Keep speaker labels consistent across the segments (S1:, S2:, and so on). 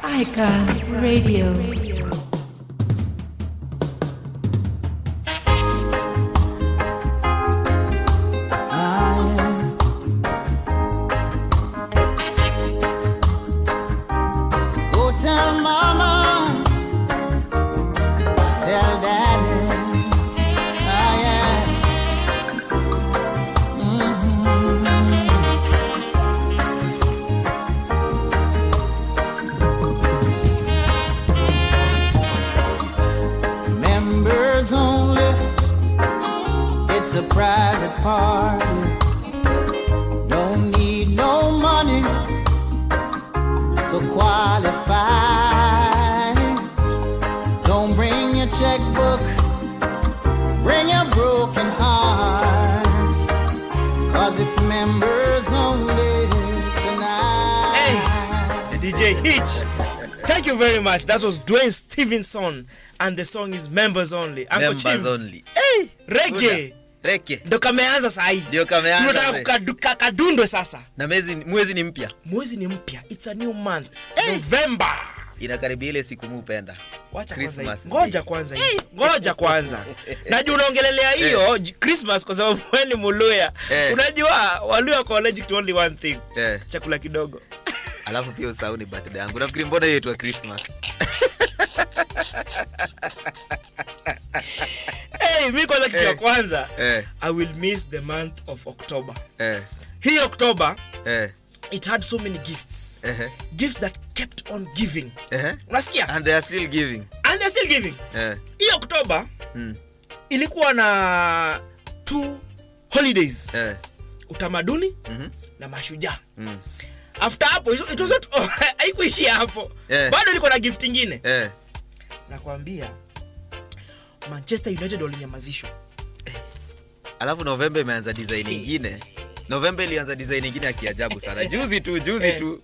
S1: Icon Radio.
S2: Hitch. Thank you very much. That was Dwayne Stevenson and the song is Members Only.
S3: Members Only.
S2: Hey, reggae.
S3: Reggae.
S2: Ndo kameanza sasa hii.
S3: Ndio kameanza.
S2: Tunataka kadundwe sasa.
S3: Na mwezi ni mpya.
S2: Mwezi ni mpya. It's a new month. Hey. November.
S3: Inakaribia ile siku mpenda.
S2: Wacha Christmas. Ngoja kwanza hii. Ngoja kwanza. Najua unaongelelea hiyo Christmas kwa sababu wewe ni Muluya. Unajua Waluya are allergic to only one thing. Chakula kidogo.
S3: Alafu pia usahau ni birthday yangu. Nafikiri mbona hiyo tu Christmas.
S2: Hey, mimi kwanza kitu ya kwanza I will miss the month of October. Hii October it had so many gifts. Gifts that kept on giving. Unasikia?
S3: And they are still giving.
S2: Hii October ilikuwa na 2 holidays. Utamaduni na mashujaa. After hapo it was not haikuishia hapo. Bado liko na gift nyingine. Nakwambia Manchester United walinyamazishwa.
S3: Alafu November imeanza design nyingine. November ilianza design nyingine ya kiajabu sana. Juzi tu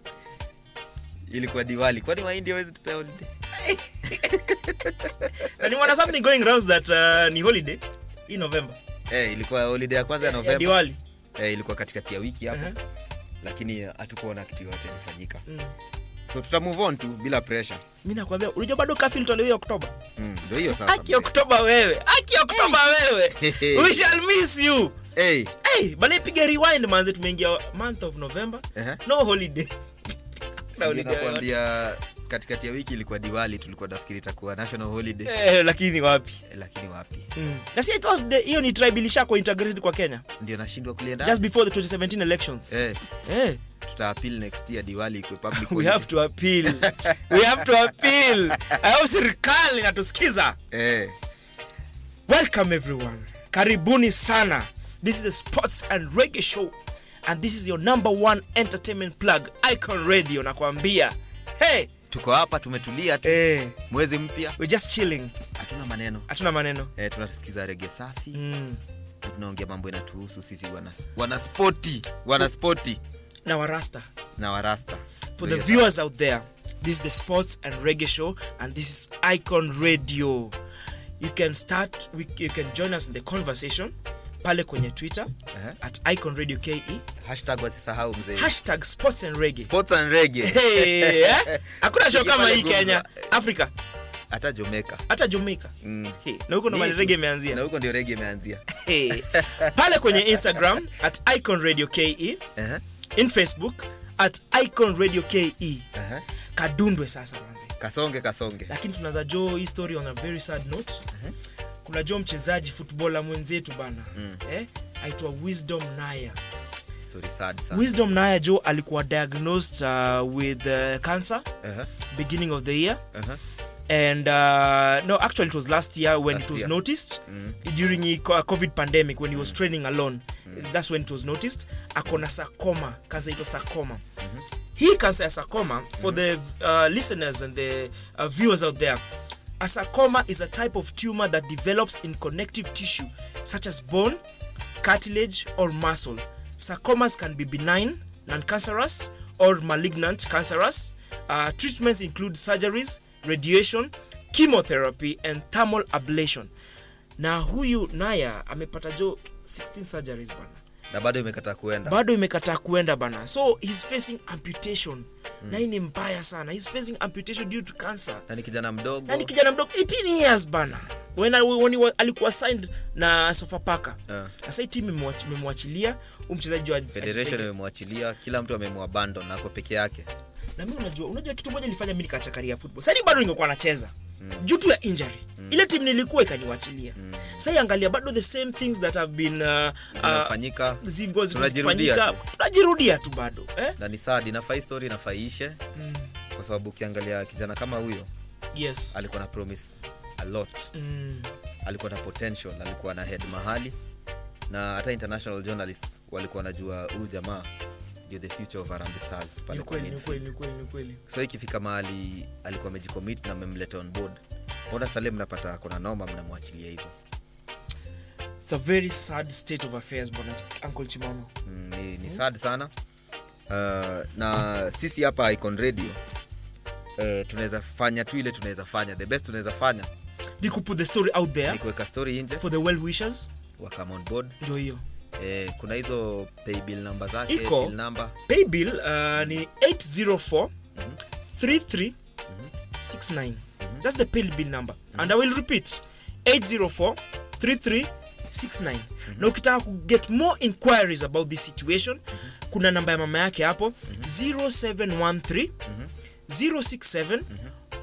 S3: ilikuwa Diwali. Kwani Wahindi hawezi tupa holiday?
S2: And you want something going around that ni holiday in November.
S3: Ilikuwa holiday ya kwanza ya November.
S2: Diwali.
S3: Ilikuwa katikati ya wiki hapo. Lakini hatukuona kitu yote imefanyika. So tuta move on tu bila pressure.
S2: Mimi nakwambia unajua bado kafil tolewe Oktoba.
S3: Ndio hiyo sasa.
S2: Aki Oktoba wewe. We shall miss you. Bali piga rewind manze tumeingia month of November. No holiday.
S3: Nakwambia katikati ya wiki ilikuwa Diwali, tulikuwa nafikiri itakuwa national holiday.
S2: Lakini wapi? Na si hiyo ni tribal shako integrated kwa Kenya.
S3: Ndio nashindwa kulienda.
S2: Just before the 2017 elections.
S3: Tuta appeal next year Diwali kwa public
S2: holiday. We have to appeal. I hope serikali inatusikiza. Welcome everyone. Karibuni sana. This is the Sports and Reggae Show and this is your number 1 entertainment plug, Icon Radio. Nakwambia. Hey,
S3: tuko hapa tumetulia tu. Mwezi mpya.
S2: We're just chilling.
S3: Hatuna maneno. Tunasikiza reggae safi. Tunaongea mambo yanatuhusu sisi wana sporty.
S2: Na warasta. For the viewers out there, this is the Sports and Reggae Show and this is Icon Radio. You can join us in the conversation pale kwenye Twitter at Icon Radio KE.
S3: #wasisahau mzee.
S2: #Sports and Reggae.
S3: Sports and Reggae.
S2: Hakuna show kama hii Kenya, Africa.
S3: Hata Jamaica.
S2: Na huko ndo reggae imeanzia.
S3: Na huko ndio reggae imeanzia.
S2: Pale kwenye Instagram at Icon Radio KE. In Facebook at Icon Radio KE. Kadundwe sasa manze.
S3: Kasonge.
S2: Lakini tunaanza hii story on a very sad note. Kuna mchezaji footballer mwenzetu bana. Aitwa Wisdom Naya.
S3: Story sad sana.
S2: Wisdom Naya alikuwa diagnosed with cancer beginning of the year. And no, actually it was last year when it was noticed during the COVID pandemic when he was training alone. That's when it was noticed. Akona sarcoma, cancer ito sarcoma. Hii cancer ya sarcoma, for the listeners and the viewers out there, a sarcoma is a type of tumor that develops in connective tissue such as bone, cartilage or muscle. Sarcomas can be benign, non-cancerous or malignant cancerous. Treatments include surgeries, radiation, chemotherapy and thermal ablation. Na huyu Naya amepata 16 surgeries bana.
S3: Na bado imekataa kuenda.
S2: Bado imekataa kuenda bana. So he's facing amputation na hii ni mbaya sana. He's facing amputation due to cancer.
S3: Na ni kijana mdogo.
S2: 18 years bana. When alikuwa signed na Sofapaka. Sasa timu imemwachilia, mchezaji wa
S3: Federation imemwachilia, kila mtu amemwabandon na ako peke yake.
S2: Na mimi unajua kitu moja nilifanya mimi nikaacha career football. Sasa bado ningekuwa nacheza. Due to injury. Ile timu nilikuwa ikaniwachilia. Sasa angalia bado the same things that have been
S3: zinafanyika.
S2: Tunajirudia tu bado,
S3: Na ni sad, inafaa story inafaishe. Kwa sababu ukiangalia kijana kama huyo,
S2: yes,
S3: alikuwa na promise a lot. Alikuwa na potential, alikuwa na head mahali. Na hata international journalists walikuwa wanajua huyu jamaa ndio the future of Harambee Stars pale kwa
S2: ni kweli.
S3: So ikifika mahali alikuwa amejicommit na memleta on board. Mbona Salem napata kuna noma mnamwachilia hivyo?
S2: It's a very sad state of affairs bwana Uncle Chimano.
S3: Ni sad sana. Na sisi hapa Icon Radio tunaweza fanya tu ile tunaweza fanya. The best tunaweza fanya
S2: ni put the story out there.
S3: Ni kuweka story nje
S2: for the well wishers
S3: wa come on board.
S2: Ndio hiyo.
S3: Kuna hizo pay bill number zake,
S2: till number. Pay bill ni 804 33 69. That's the pay bill number. And I will repeat 804 33 69. Na ukitaka get more inquiries about this situation, kuna namba ya mama yake hapo 0713 067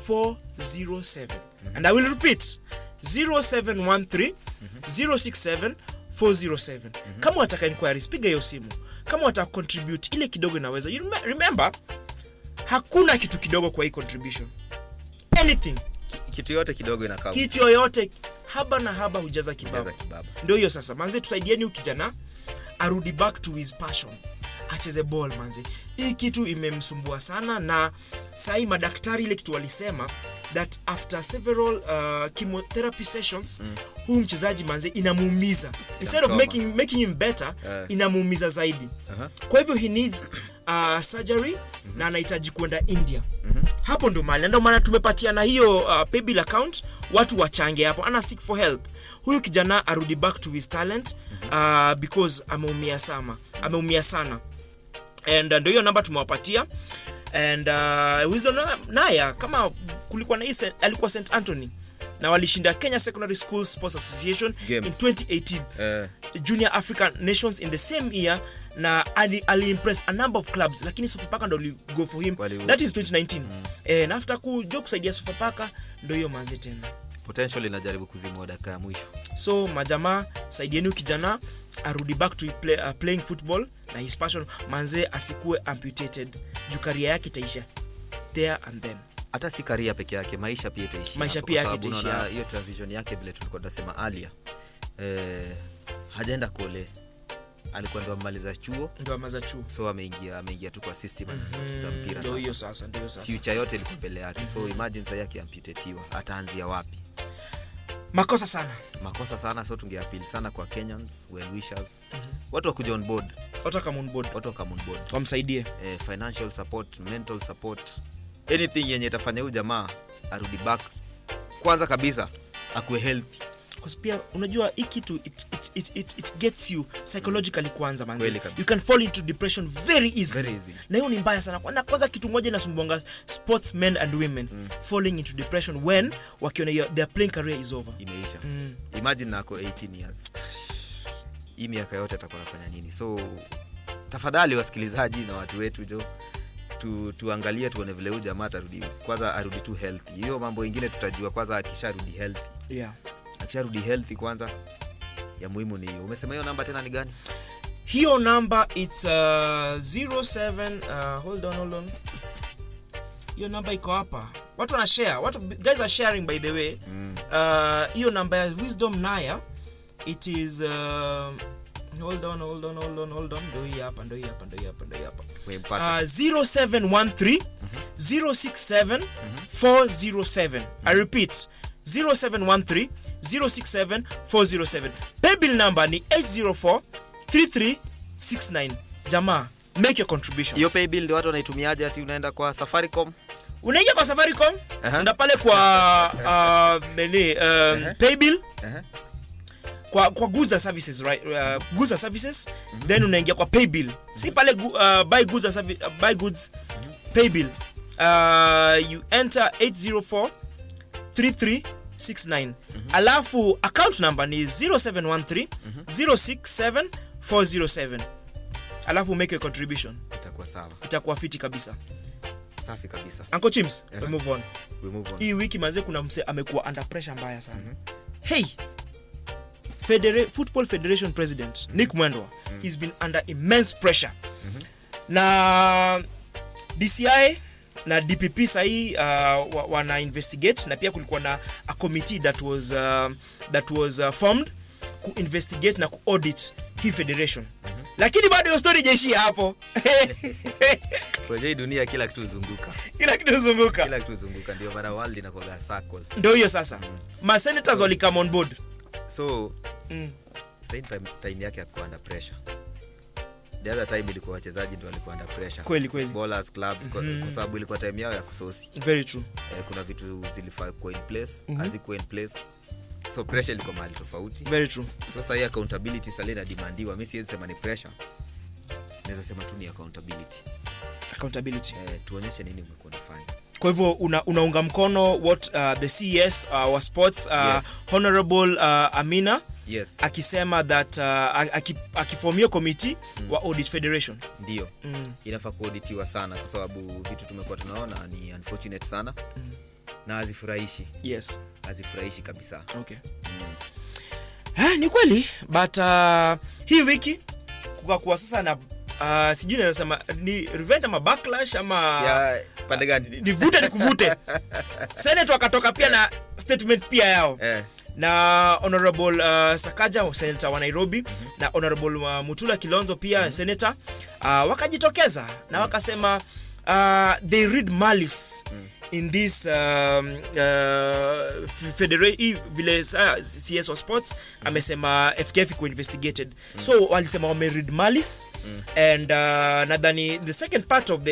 S2: 407. And I will repeat 0713 067 407. Kama unataka inquiries piga hiyo simu. Kama unataka contribute ile kidogo inaweza. You remember hakuna kitu kidogo kwa hii contribution. Anything.
S3: Kitu yote kidogo inakaa.
S2: Kitu yote haba na haba hujaza kibaba. Ndio hiyo sasa. Manze tusaidieni ukijana arudi back to his passion. Acheze ball manze. Hii kitu imemsumbua sana na sahi madaktari ile kitu walisema that after several chemotherapy sessions huyu mchezaji manze inamuumiza. Instead of making him better, inamuumiza zaidi. Kwa hivyo he needs surgery na anahitaji kwenda India. Hapo ndo mahali. Ndio maana tumepatia na hiyo paybill account watu wachange hapo. Ana seek for help. Huyu kijana arudi back to his talent because ameumia sana. And ndio hiyo namba tumewapatia. And wisdom naye kama kulikuwa na alikuwa St Anthony na walishinda Kenya Secondary School Sports Association Games in 2018 Junior African Nations in the same year, na ali impress a number of clubs, lakini Sofapaka ndo go for him. That is 2019. Na after kusaidia Sofapaka ndo hiyo manze tena
S3: potential inajaribu kuzimwa dakika ya mwisho.
S2: So majamaa saidieni kijana arudi back to playing football na his passion manze, asikue amputated. Career yake itaisha there and then.
S3: Hata si career peke yake, maisha pia itaisha.
S2: Maisha pia yake itaisha.
S3: Hiyo transition yake vile tulikuwa tunasema earlier. Hajaenda kule. Alikuwa ndo amaliza chuo. So ameingia tu kwa system za mpira sasa.
S2: Ndio hiyo sasa.
S3: Future yote ilikuwa mbele yake. So imagine sasa yake amputatiwa, ataanzia wapi?
S2: Makosa sana. So tungeappeal sana kwa Kenyans, well wishers. Watu wakuja on board. Watu come on board. Wamsaidie.
S3: Financial support, mental support. Anything yenye itafanya huyu jamaa arudi back. Kwanza kabisa akuwe healthy.
S2: Because pia unajua hii kitu it gets you psychologically kwanza manzi. You can fall into depression very easily. Na hiyo ni mbaya sana. Kwanza kitu moja inasumbua sportsmen and women falling into depression when wakiona their playing career is over.
S3: Imeisha. Imagine nako 18 years. Hii miaka yote atakuwa anafanya nini? So tafadhali wasikilizaji na watu wetu tuangalie tuone vile huyu jamaa atarudi. Kwanza arudi tu healthy. Hiyo mambo mengine tutajua kwanza akisharudi healthy.
S2: Yeah.
S3: Akisharudi healthy kwanza ya muhimu ni hiyo. Umesema hiyo namba tena ni gani?
S2: Hiyo namba it's 07 hold on. Hiyo namba iko hapa. Watu wana share. Guys are sharing by the way. Hiyo namba ya Wisdom Naya it is hold on. Ndio hii hapa. 0713 067 407. I repeat 0713 067 407. Paybill number ni 804 3369. Jamaa, make your contributions.
S3: Hiyo paybill ndio watu wanaitumiaje? Ati unaenda kwa Safaricom?
S2: Unaingia kwa Safaricom, unaenda pale kwa paybill. Kwa goods and services, right? Goods and services, then unaingia kwa paybill. Si pale buy goods and buy goods pay bill. You enter 804-3369. Alafu account number ni 0713-067-407. Alafu make a contribution.
S3: Itakuwa sawa.
S2: Itakuwa fiti kabisa.
S3: Safi kabisa.
S2: Uncle Chims, we move on. Hii wiki manze kuna mse amekuwa under pressure mbaya sana. Hey, Football Federation President Nick Mwendwa, he's been under immense pressure. Na DCI na DPP sahi wana investigate, na pia kulikuwa na a committee that was formed ku investigate na ku audit hii federation. Lakini bado story jeshi hapo.
S3: Kwa hii dunia kila kitu zunguka.
S2: Kila kitu zunguka
S3: ndio maana world inakuwa circle.
S2: Ndio hiyo sasa. Ma senators wali come on board.
S3: So same time yake akuwa under pressure. The other time ilikuwa wachezaji ndio walikuwa under pressure.
S2: Kweli.
S3: Ballers clubs kwa sababu ilikuwa time yao ya kusosi.
S2: Very true.
S3: Kuna vitu zilifaa kwa in place, hazikuwa in place. So pressure ilikuwa mahali tofauti.
S2: Very true.
S3: So sasa accountability sasa inademandiwa. Mimi siwezi sema ni pressure. Naweza sema tu ni accountability. Tuonyeshe nini umekuwa unafanya.
S2: Kwa hivyo unaunga mkono what the CES wa sports Honorable Amina akisema that akifomia committee wa audit federation.
S3: Ndio. Inafaa kuauditiwa sana kwa sababu vitu tumekuwa tunaona ni unfortunate sana. Na hazifurahishi.
S2: Yes.
S3: Hazifurahishi kabisa.
S2: Okay. Ni kweli, but hii wiki kukakuwa sasa na sijui naweza sema ni revenge ama backlash ama
S3: pande gani?
S2: Nivute nikuvute. Senator akatoka pia na statement pia yao. Na Honorable Sakaja, Senator wa Nairobi, na Honorable Mutula Kilonzo pia Senator wakajitokeza na wakasema they read malice in this vile CS wa sports amesema FKF iko investigated. So walisema wame read malice and nadhani the second part of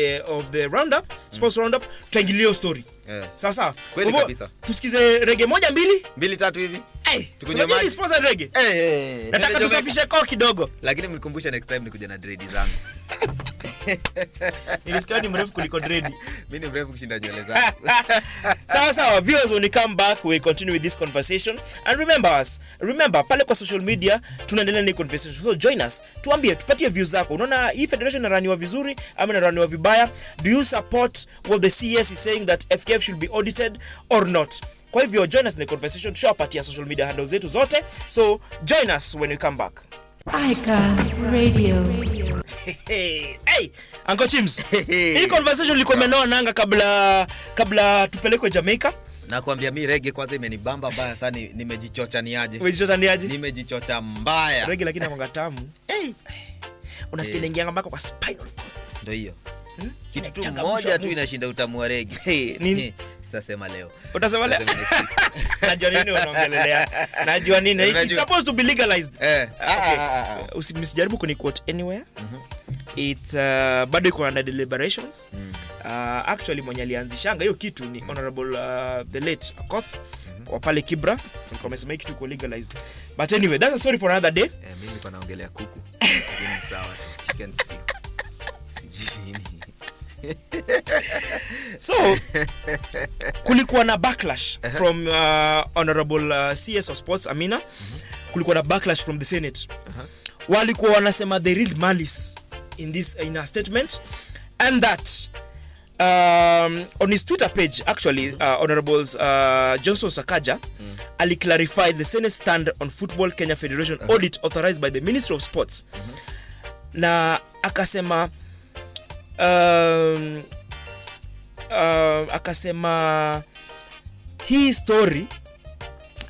S2: the roundup, sports roundup, tuingilio story. Sawa.
S3: Kweli kabisa.
S2: Tusikize reggae 1 2
S3: 3 hivi.
S2: Tukunywe maji sponsor reggae. Nataka tusafishe koo kidogo.
S3: Lakini mlikumbusha next time nikuja na dread zangu.
S2: Nilisikia ni mrefu kuliko dread.
S3: Mimi ni mrefu kushinda nywele zangu.
S2: Sawa, viewers, when we come back we continue with this conversation, and remember pale kwa social media tunaendelea na conversation, so join us, tuambie, tupatie views zako. Unaona hii federation inaraniwa vizuri ama inaraniwa vibaya? Do you support what the CES is saying that FKF should be audited or not? Kwa hivyo join us in the conversation, tushawapatia social media handles zetu zote, so join us when we come back.
S1: Aika Radio.
S2: Hey, Uncle Chims. Hii conversation ilikuwa imenoa nanga kabla tupelekwe Jamaica.
S3: Nakwambia mimi reggae kwanza imenibamba mbaya sana, nimejichocha niaje.
S2: Umejichocha niaje?
S3: Nimejichocha mbaya.
S2: Reggae lakini inakuwa tamu. Unasikia inaingia mpaka kwa spinal cord.
S3: Ndio hiyo. Kitu moja tu inashinda utamu wa reggae.
S2: Nini?
S3: Sitasema leo.
S2: Utasema leo? Najua nini unaongelea. Najua nini. It's supposed to be legalized. Usimsijaribu kuniquote anywhere. It's bado iko under deliberations. Actually mwenye alianzishanga hiyo kitu ni Honorable the late Akoth wa pale Kibra. Alikuwa amesema kitu iko legalized. But anyway, that's a story for another day.
S3: Mimi niko naongelea kuku. Ni sawa. Chicken stew.
S2: So kulikuwa na backlash from Honorable CS of Sports Amina. Kulikuwa na backlash from the Senate. Walikuwa wanasema they read malice in a statement, and that on his Twitter page actually Honorables Johnson Sakaja ali clarify the Senate stand on Football Kenya Federation audit authorized by the Ministry of Sports. Na akasema hii story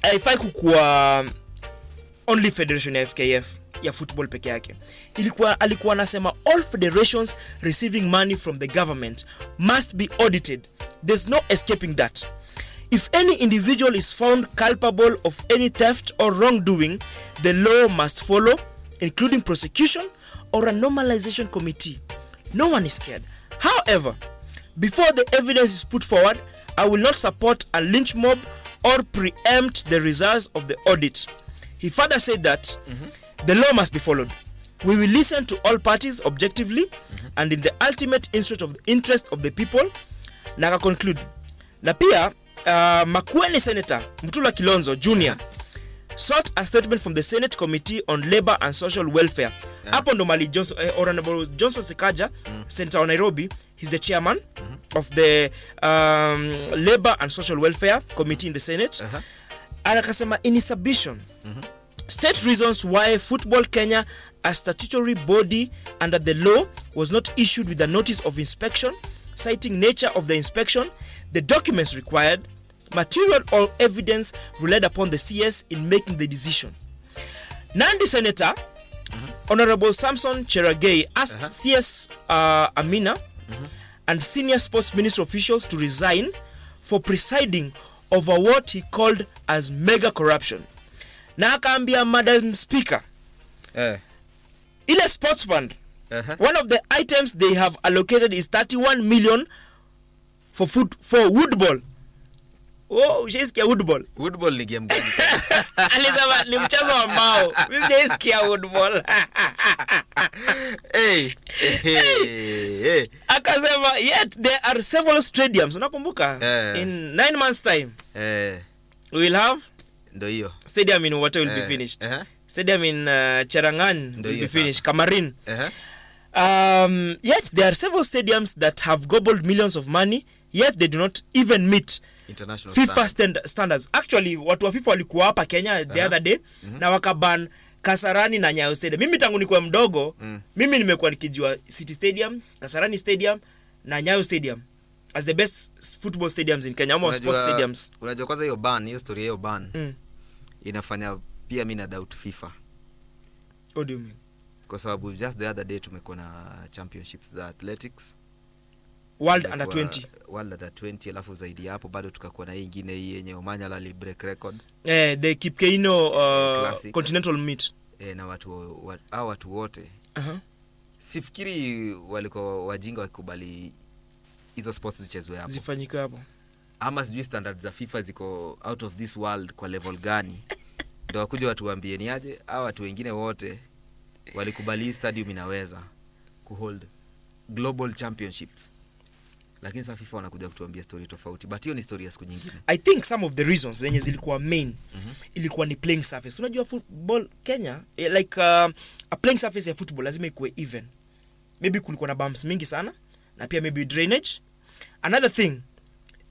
S2: haifai kukuwa only federation ya FKF ya football peke yake. Alikuwa anasema all federations receiving money from the government must be audited. There's no escaping that. If any individual is found culpable of any theft or wrongdoing, the law must follow, including prosecution or a normalization committee. No one is scared. However, before the evidence is put forward, I will not support a lynch mob or preempt the results of the audit. He further said that the law must be followed. We will listen to all parties objectively and in the ultimate interest of the people. Na conclude. Na pia Makueni Senator Mutula Kilonzo Jr. sought a statement from the Senate Committee on Labor and Social Welfare. Hapo ndo mali Honorable Johnson Sikaja, Senator of Nairobi, he's the chairman of the Labor and Social Welfare Committee in the Senate. Anakasema in his submission, state reasons why Football Kenya, a statutory body under the law, was not issued with a notice of inspection, citing nature of the inspection, the documents required, material or evidence relied upon the CS in making the decision. Nandi Senator Honorable Samson Cherargei asked CS Amina and senior sports ministry officials to resign for presiding over what he called as mega corruption. Na akaambia Madam Speaker, ile sports fund, one of the items they have allocated is 31 million for woodball. Oh, ushaisikia woodball?
S3: Woodball ni game gani?
S2: Alisema ni mchezo wa mbao. Mimi sijaisikia woodball. Akasema yet there are several stadiums. Unakumbuka? In 9 months time. We will have
S3: ndo hiyo.
S2: Stadium in Water will be finished. Stadium in Cherangan will be finished. Kamarin. Yet there are several stadiums that have gobbled millions of money, yet they do not even meet
S3: international
S2: FIFA standards. Actually, watu wa FIFA walikuwa hapa Kenya the other day na wakaban Kasarani na Nyayo Stadium. Mimi tangu nikuwa mdogo, mimi nimekuwa nikijua City Stadium, Kasarani Stadium na Nyayo Stadium as the best football stadiums in Kenya, or sports stadiums.
S3: Unajua kwanza hiyo ban, hiyo story hiyo ban inafanya pia mimi na doubt FIFA.
S2: What do you mean?
S3: Kwa sababu just the other day tumekuwa na championships za athletics,
S2: World Under 20.
S3: World Under 20, alafu zaidi hapo bado tukakuwa na hii nyingine hii yenye Omanyala ali break record.
S2: The Kipkeino Continental Meet.
S3: Na watu wote. Sifikiri walikuwa wajinga wakikubali hizo sports zichezwe hapo.
S2: Zifanyike hapo.
S3: Ama sijui standards za FIFA ziko out of this world kwa level gani. Ndio wakuja watu waambie ni aje, hao watu wengine wote walikubali stadium inaweza kuhold global championships. Lakini sasa FIFA wanakuja kutuambia story tofauti. But hiyo ni story ya siku nyingine.
S2: I think some of the reasons zenye zilikuwa main ilikuwa ni playing surface. Unajua football Kenya like a playing surface ya football lazima ikuwe even. Maybe kulikuwa na bumps mingi sana na pia maybe drainage. Another thing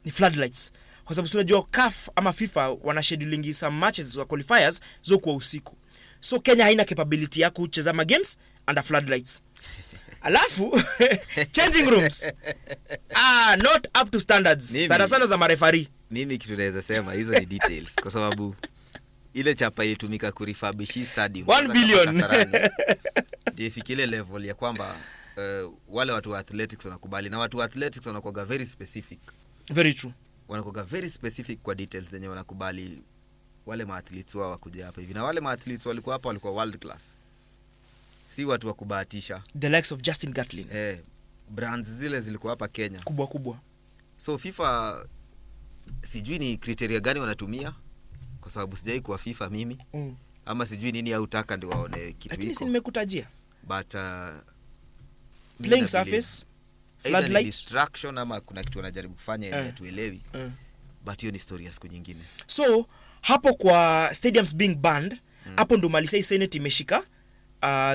S2: ni floodlights. Kwa sababu unajua CAF ama FIFA wana scheduling some matches wa qualifiers zo kwa usiku. So Kenya haina capability ya kucheza games under floodlights. Alafu changing rooms not up to standards. Sana za marefari.
S3: Mimi kitu naweza sema hizo ni details kwa sababu ile chapa ilitumika kurefurbish stadium
S2: 1 billion
S3: ndio fikile level ya kwamba wale watu wa athletics wanakubali, na watu wa athletics wanakuwa very specific.
S2: Very true.
S3: Wanakuwa very specific kwa details zenye wanakubali wale maathletes wao wakuja hapa hivi, na wale maathletes walikuwa hapa walikuwa world class, si watu wa kubahatisha.
S2: The likes of Justin Gatlin.
S3: Brands zile zilikuwa hapa Kenya
S2: kubwa.
S3: So FIFA sijui ni criteria gani wanatumia kwa sababu sijai kuwa FIFA mimi. Ama sijui nini au taka ndio waone kitu hiko.
S2: Lakini si nimekutajia.
S3: But
S2: playing surface, floodlight,
S3: distraction ama kuna kitu wanajaribu kufanya yenye tuelewi. But hiyo ni story ya siku nyingine.
S2: So hapo kwa stadiums being banned, hapo ndo Malisai Senate imeshika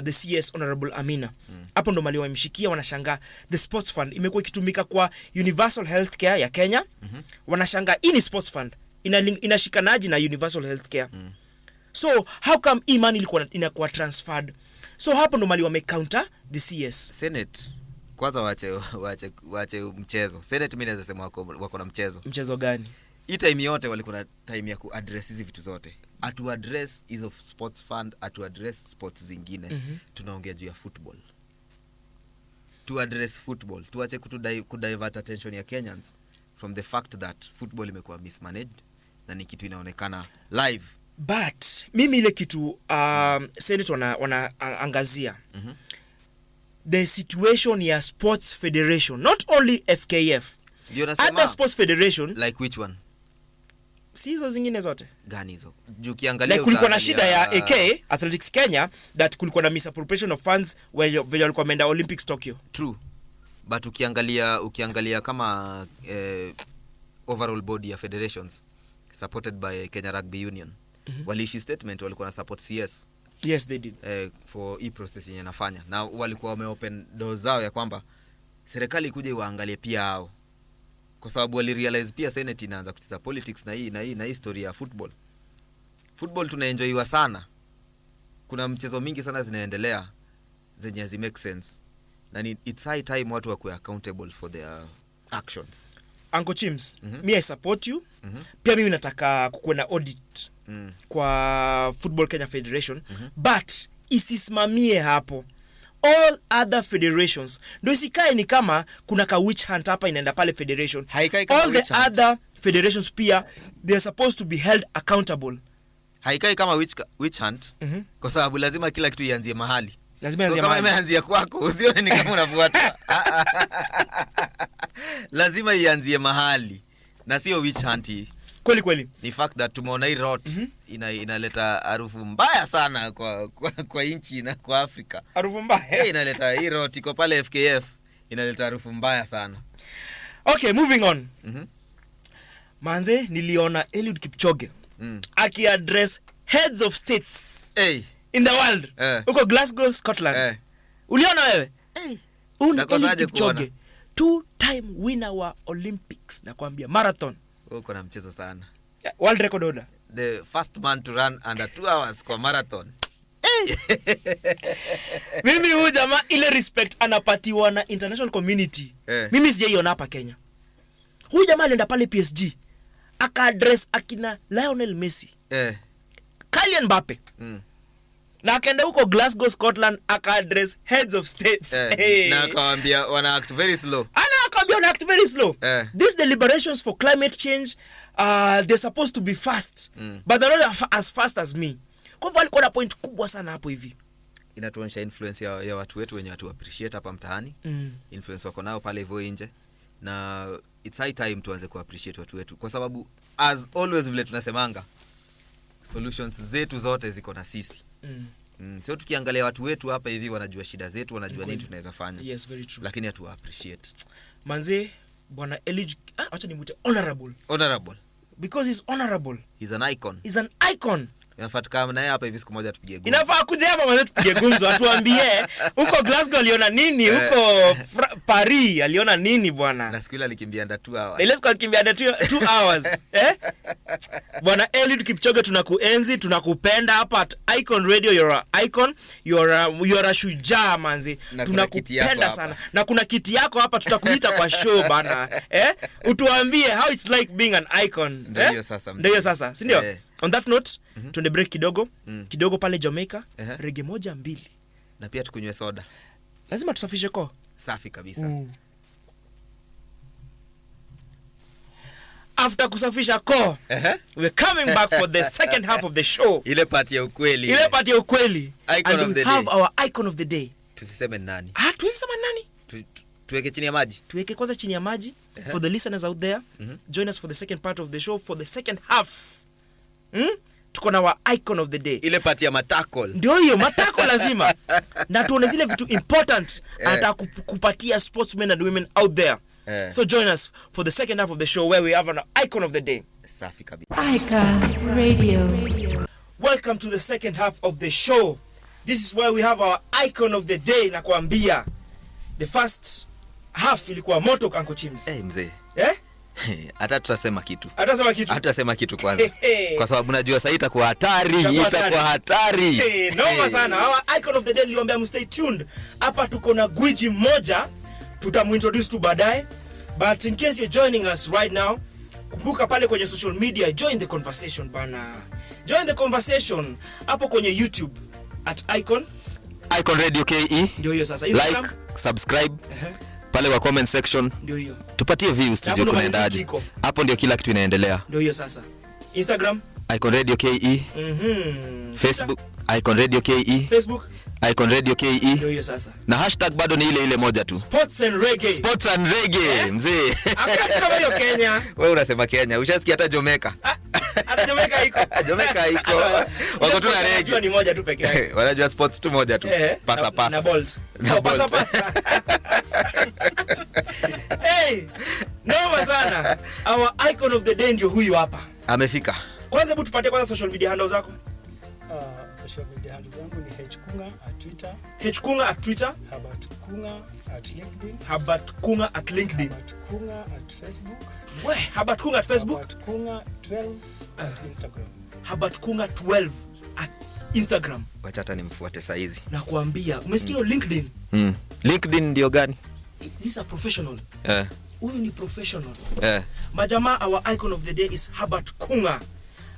S2: the CS Honorable Amina. Hapo ndo mali wamemshikia, wanashangaa the sports fund imekuwa ikitumika kwa universal healthcare ya Kenya. Wanashangaa ini sports fund inashikanaje na universal healthcare. So how come money ilikuwa inakuwa transferred? So hapo ndo mali wamecounter the CS.
S3: Senate kwanza waache mchezo. Senate mimi naweza sema wako na mchezo.
S2: Mchezo gani?
S3: Hii time yote walikuwa na time ya kuaddress hizi vitu zote. Atu address hizo sports fund, atu address sports zingine. Tunaongea juu ya football. To address football, tuache kudivert attention ya Kenyans from the fact that football imekuwa mismanaged na ni kitu inaonekana live.
S2: But mimi ile kitu Senate wanaangazia the situation ya sports federation, not only FKF, other sports federation.
S3: Like which one?
S2: Si hizo zingine zote.
S3: Gani hizo? Ukiangalia
S2: like kulikuwa na shida ya AK Athletics Kenya that kulikuwa na misappropriation of funds when walikuwa wameenda Olympics Tokyo.
S3: True. But ukiangalia kama overall body ya federations supported by Kenya Rugby Union. Waliissue statement walikuwa na support CS.
S2: Yes, they did.
S3: For e-process yenye nafanya. Na walikuwa wameopen doors zao ya kwamba serikali ikuje waangalie pia hao. Kwa sababu wali realize pia Senate inaanza kucheza politics na historia ya football. Football tunaenjoywa sana. Kuna mchezo mingi sana zinaendelea zenye hazi make sense. Na it's high time watu wakuwe accountable for their actions.
S2: Uncle Chims, me I support you. Pia mimi nataka kukuwe na audit kwa Football Kenya Federation, but isisimamie hapo. All other federations ndio isikae ni kama kuna ka witch hunt hapa inaenda pale federation. All the other federations pia they are supposed to be held accountable.
S3: Haikai kama witch hunt kwa sababu lazima kila kitu ianzie mahali.
S2: Lazima ianzie mahali.
S3: Kama imeanzia kwako usione ni kama unafuata. Lazima ianzie mahali na sio witch hunt.
S2: Kweli.
S3: Ni fact that tumeona hii rot inaleta harufu mbaya sana kwa inchi na kwa Afrika.
S2: Harufu mbaya.
S3: Inaleta hii rot iko pale FKF inaleta harufu mbaya sana.
S2: Okay, moving on. Manze niliona Eliud Kipchoge aki-address heads of states in the world. Uko Glasgow, Scotland. Uliona wewe? Eliud Kipchoge, 2-time winner wa Olympics nakwambia marathon.
S3: Uko na mchezo sana.
S2: World record holder.
S3: The first man to run under 2 hours kwa marathon.
S2: Mimi huyu jamaa ile respect anapatiwa na international community. Mimi sijaiona hapa Kenya. Huyu jamaa alienda pale PSG aka-address akina Lionel Messi. Kylian Mbappe. Na akaenda huko Glasgow, Scotland aka-address heads of states.
S3: Na akawaambia wana act very slow.
S2: Act very slow. These deliberations for climate change, they're supposed to be fast, but they're not as fast as me. Kwa hivyo alikuwa na point kubwa sana hapo hivi.
S3: Inatuonyesha influence ya watu wetu wenye watu appreciate hapa mtaani. Influence wako nao pale hivyo nje. Na it's high time tuanze ku appreciate watu wetu kwa sababu as always vile tunasemanga solutions zetu zote ziko na sisi. Sio tukiangalia watu wetu hapa hivi wanajua shida zetu, wanajua nini tunaweza fanya.
S2: Yes, very true.
S3: Lakini hatu appreciate.
S2: Manze bwana Eliud acha nimwite honorable because he's honorable.
S3: He's an icon. Inafaa kama naye hapa hivi siku moja tupige gumzo.
S2: Inafaa kuja hapa manze tupige gumzo atuambie huko Glasgow aliona nini, huko Paris aliona nini bwana.
S3: Na siku ile alikimbia under 2 hours.
S2: Ile siku alikimbia under 2 hours. Bwana Eliud Kipchoge tunakuenzi, tunakupenda hapa at Icon Radio. You're an icon, you're a shujaa manzi. Tunakupenda sana. Na kuna kiti yako hapa tutakuita kwa show bana. Utuambie how it's like being an icon. Ndio sasa, si ndio? On that note, tuende break kidogo pale Jamaica, reggae 1-2.
S3: Na pia tukunywe soda.
S2: Lazima tusafishe koo.
S3: Safi kabisa.
S2: After kusafisha koo, we're coming back for the second half of the show.
S3: Ile party ya ukweli.
S2: Icon of the day. Have our icon of the day.
S3: Tusiseme nani?
S2: Tusiseme nani?
S3: Tuweke chini ya maji.
S2: Tuweke kwanza chini ya maji. For the listeners out there, join us for the second part of the show for the second half. Tuko na wa icon of the day.
S3: Ile party ya matako.
S2: Ndio hiyo matako lazima. Na tuone zile vitu important anataka kupatia sportsmen and women out there. So join us for the second half of the show where we have an icon of the day.
S3: Safi kabisa.
S1: Icon Radio.
S2: Welcome to the second half of the show. This is where we have our icon of the day na kuambia. The first half ilikuwa moto Uncle Chims.
S3: Mzee. Hata tutasema kitu kwanza. Kwa sababu najua sasa itakuwa hatari.
S2: Noma sana. Our icon of the day liomba stay tuned. Hapa tuko na gwiji mmoja tutamuintroduce tu baadaye. But in case you're joining us right now, kumbuka pale kwenye social media, join the conversation bana. Join the conversation hapo kwenye YouTube at Icon
S3: Radio KE.
S2: Ndio hiyo sasa.
S3: Like, subscribe. Pale kwa comment section.
S2: Ndio hiyo.
S3: Tupatie views tujue kunaendaje. Hapo ndio kila kitu inaendelea.
S2: Ndio hiyo sasa. Instagram
S3: Icon Radio KE. Facebook Icon Radio KE.
S2: Facebook
S3: Icon Radio KE.
S2: Ndio hiyo sasa.
S3: Na hashtag bado ni ile moja tu.
S2: Sports and Reggae.
S3: Mzee.
S2: Kama hiyo Kenya.
S3: Wewe unasema Kenya. Ushasikia hata Jamaica.
S2: Hata Jamaica iko.
S3: Jamaica iko. Wako tu na reggae.
S2: Wanajua ni moja tu peke yake.
S3: Wanajua sports tu moja tu. Pasa.
S2: Na bolt. Pasa. Hey, noma sana. Our icon of the day ndio huyu hapa.
S3: Amefika.
S2: Kwanza hebu tupatie kwanza social media handles zako.
S4: Social media handles zangu ni Hitchkunga at Twitter.
S2: Hitchkunga at Twitter.
S4: Habatkunga at LinkedIn.
S2: Habatkunga at LinkedIn.
S4: Habatkunga at Facebook.
S2: We, Habatkunga at Facebook.
S4: Habatkunga 12 at Instagram.
S2: Habatkunga 12 at Instagram.
S3: Wacha hata nimfuate saa hizi.
S2: Nakuambia, umesikia LinkedIn?
S3: LinkedIn ndio gani?
S2: These are professional. Huyu ni professional. Majamaa, our icon of the day is Habatkunga.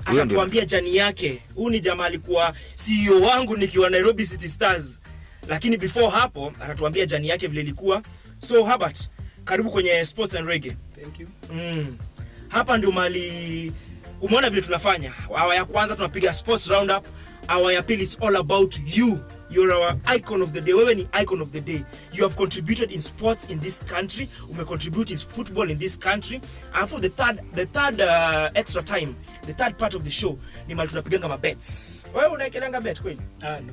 S2: Anatuambia jani yake. Huyu ni jamaa alikuwa CEO wangu nikiwa Nairobi City Stars. Lakini before hapo anatuambia jani yake vile ilikuwa. So Habat, karibu kwenye Sports and Reggae.
S4: Thank you.
S2: Hapa ndio mali umeona vile tunafanya. Awa ya kwanza tunapiga sports roundup. Awa ya pili is all about you. You're our icon of the day. Wewe ni icon of the day. You have contributed in sports in this country. Umecontribute in football in this country. And for the third extra time, the third part of the show ni mali tunapiganga mabets. Wewe unaekelanga bet kweli?
S4: No.
S2: No.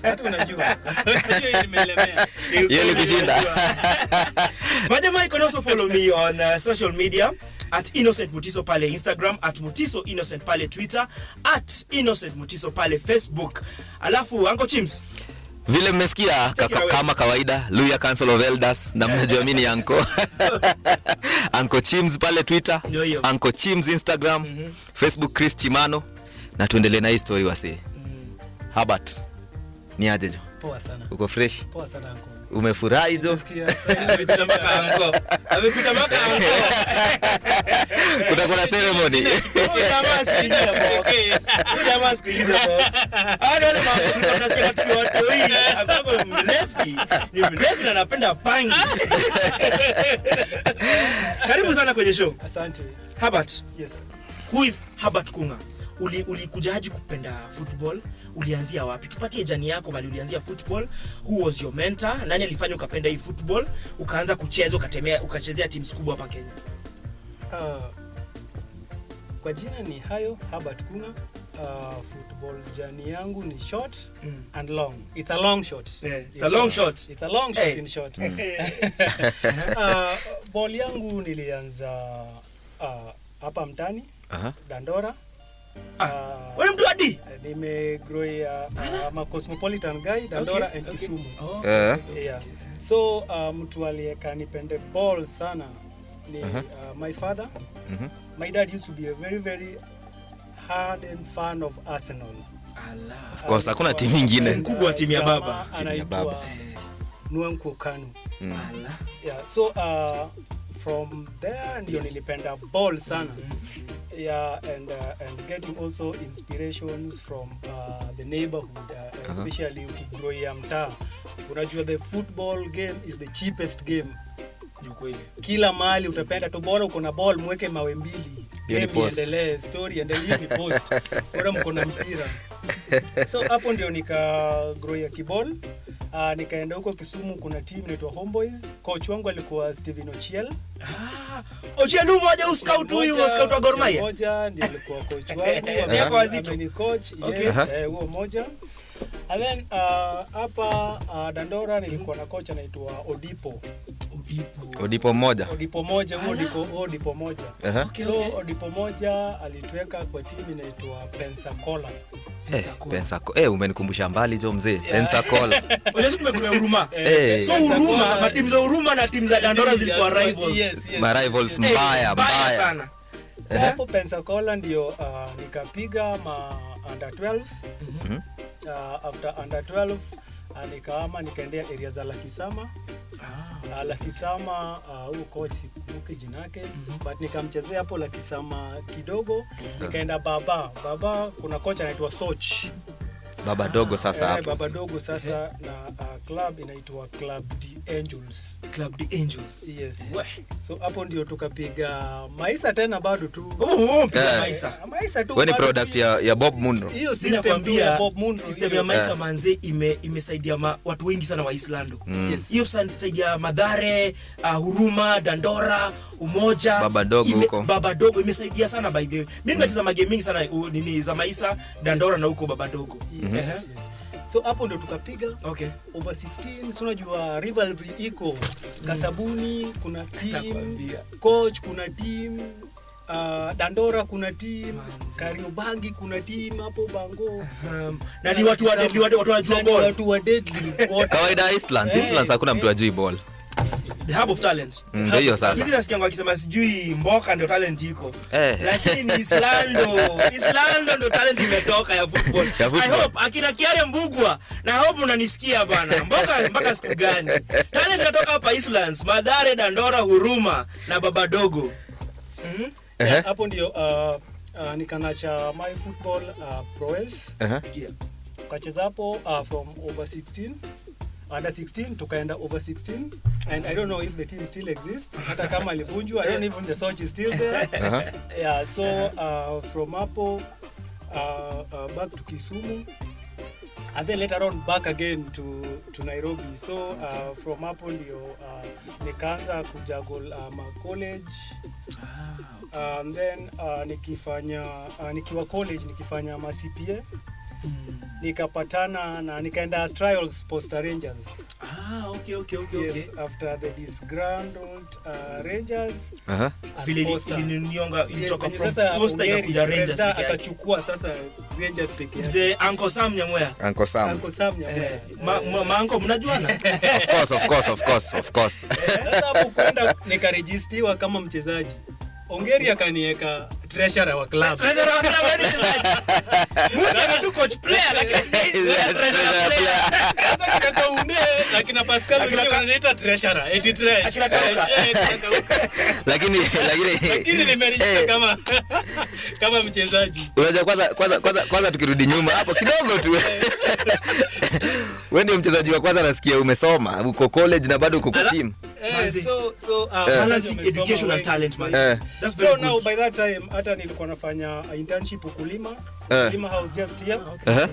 S4: Hata unajua. Unajua nimelemea.
S3: Yeye kushinda.
S2: Majamaa, you can also follow me on social media at Innocent Mutiso pale Instagram, at Mutiso Innocent pale Twitter, at Innocent Mutiso pale Facebook. Alafu Uncle Chims,
S3: vile mmesikia kama kawaida, Luya Council of Elders na mnajua mimi ni Uncle Chims pale Twitter, Uncle Chims Instagram, Facebook Chris Chimano, na tuendelee na hii story wase. Habat, ni aje jo?
S4: Poa sana.
S3: Uko fresh?
S4: Poa sana Uncle.
S3: Umefurahi jo?
S2: amepita maka Uncle.
S3: Kutakuwa na ceremony.
S2: Jamaa sikiliza box. Wale mambo tunasikia tukiwa watu hii, ambapo ni mrefu na napenda pangi. Karibu sana kwenye show.
S4: Asante.
S2: Habat.
S4: Yes.
S2: Who is Habatkunga? Ulikujaje kupenda football? Ulianzia wapi? Tupatie jani yako bali ulianzia football. Who was your mentor? Nani alifanya ukapenda hii football? Ukaanza kucheza, ukachezea teams kubwa hapa Kenya.
S4: Kwa jina ni hayo Habatkunga. Football jani yangu ni short and long. It's a long shot.
S2: It's a long shot.
S4: It's a long shot in short. Ball yangu nilianza hapa mtani, Dandora.
S2: Wewe mtu hadi?
S4: Nimegrow ama cosmopolitan guy, Dandora and Kisumu. Yeah. So mtu aliyeka nipende ball sana ni my father. My dad used to be a very very ardent fan of Arsenal.
S3: Of course, hakuna timu nyingine.
S2: Timu kubwa, timu ya baba.
S4: Anaitwa Nwanko Kanu. Yeah, so from there ndio nilipenda ball sana. Yeah, and getting also inspirations from the neighborhood, especially ukigrow ya mtaa. Unajua the football game is the cheapest game.
S2: Ni kweli.
S4: Kila mahali utapenda tu, bora uko na ball mweke mawe mbili. Game iendelee, story endelee, ni post. Bora mko na mpira. So hapo ndio nika grow ya kiball. Nikaenda huko Kisumu, kuna team inaitwa Homeboys. Coach wangu alikuwa Steven Ochiel.
S2: Ochiel mmoja scout huyu, scout wa Gor Mahia.
S4: Mmoja ndiye alikuwa coach wangu. Ameni coach. Yes, huo mmoja. And then hapa Dandora nilikuwa na coach anaitwa
S3: Odipo moja.
S4: Odipo moja. So Odipo moja alituweka kwa timu inaitwa Pensacola.
S3: Umenikumbusha mbali jo mzee. Pensacola.
S2: Unajua tumekula Huruma. So Huruma, timu za Huruma na timu za Dandora zilikuwa rivals.
S4: Yes.
S3: Rivals mbaya
S2: sana.
S4: So hapo Pensacola ndio nikapiga under 12. After under 12 nikaendea area za Lakisama. Lakisama huyo coach sikumbuki jina lake, but nikamchezea hapo Lakisama kidogo. Nikaenda Baba kuna coach anaitwa Soch.
S3: Baba dogo sasa hapo.
S4: Baba dogo sasa na club inaitwa Club the Angels.
S2: Club the Angels.
S4: Yes. So hapo ndio tukapiga maisa tena bado tu.
S2: Maisa.
S4: Maisa tu.
S3: Wewe ni product ya Bob Mundo.
S4: Hiyo system ya Bob Mundo.
S2: System ya maisa manze imesaidia watu wengi sana wa Islando. Hiyo saidia Madhare, Huruma, Dandora, Umoja, Baba Dogo imesaidia sana by the way. Mimi nacheza game mingi sana nini za maisa, Dandora na huko Baba Dogo.
S4: Yes. So hapo ndo tukapiga over 16. So unajua rivalry iko Kasabuni kuna team, Coach kuna team, Dandora kuna team, Kariobangi kuna team hapo Bango.
S2: Na ni watu wanajua ball.
S4: Watu wa deadly.
S3: Kawaida Islands hakuna mtu ajui ball.
S2: The hub of talent.
S3: Ndio sasa.
S2: Sisi nasikia wakisema sijui Mboka ndio talent iko. Lakini Islando ndio talent imetoka ya football. I hope akina Kiare Mbugwa na hope unanisikia bana. Mboka mpaka siku gani? Talent inatoka hapa Islands, Madhare, Dandora, Huruma na Baba Dogo.
S4: Hapo ndio nikanacha my football prowess. Kacheza hapo from over 16. Under 16 tukaenda over 16 and I don't know if the team still exists hata kama alivunjwa. I don't even the search is still there. Yeah, so from hapo back to Kisumu and then later on back again to Nairobi. So from hapo ndio nikaanza kujuggle college. And then nikiwa college nikifanya ma CPA. Nikapatana na nikaenda trials Posta Rangers.
S2: Okay.
S4: Yes, after the disgruntled Rangers.
S2: Vile nilionga kutoka from Posta ya kuja Rangers
S4: akachukua sasa Rangers pekee.
S2: Mzee Uncle Sam Nyamwea.
S4: Uncle Sam Nyamwea.
S2: Maanko mnajuana?
S3: Of course.
S4: Sasa hapo kwenda nikaregistiwa kama mchezaji. Ongeri akanieka treasurer wa club.
S2: Treasurer wa club ni mchezaji. Musa ni coach player lakini treasurer player.
S4: Sasa nikakaunde lakini Pascal wengine wananiita treasurer. Eti treasurer. Lakini nimeregister kama mchezaji.
S3: Unajua kwanza tukirudi nyuma hapo kidogo tu. Wewe ndio mchezaji wa kwanza nasikia umesoma, uko college na bado uko kwa team.
S4: So
S2: balancing education and talent man.
S4: That's so now good. By that time hata nilikuwa nafanya internship Ukulima house just here.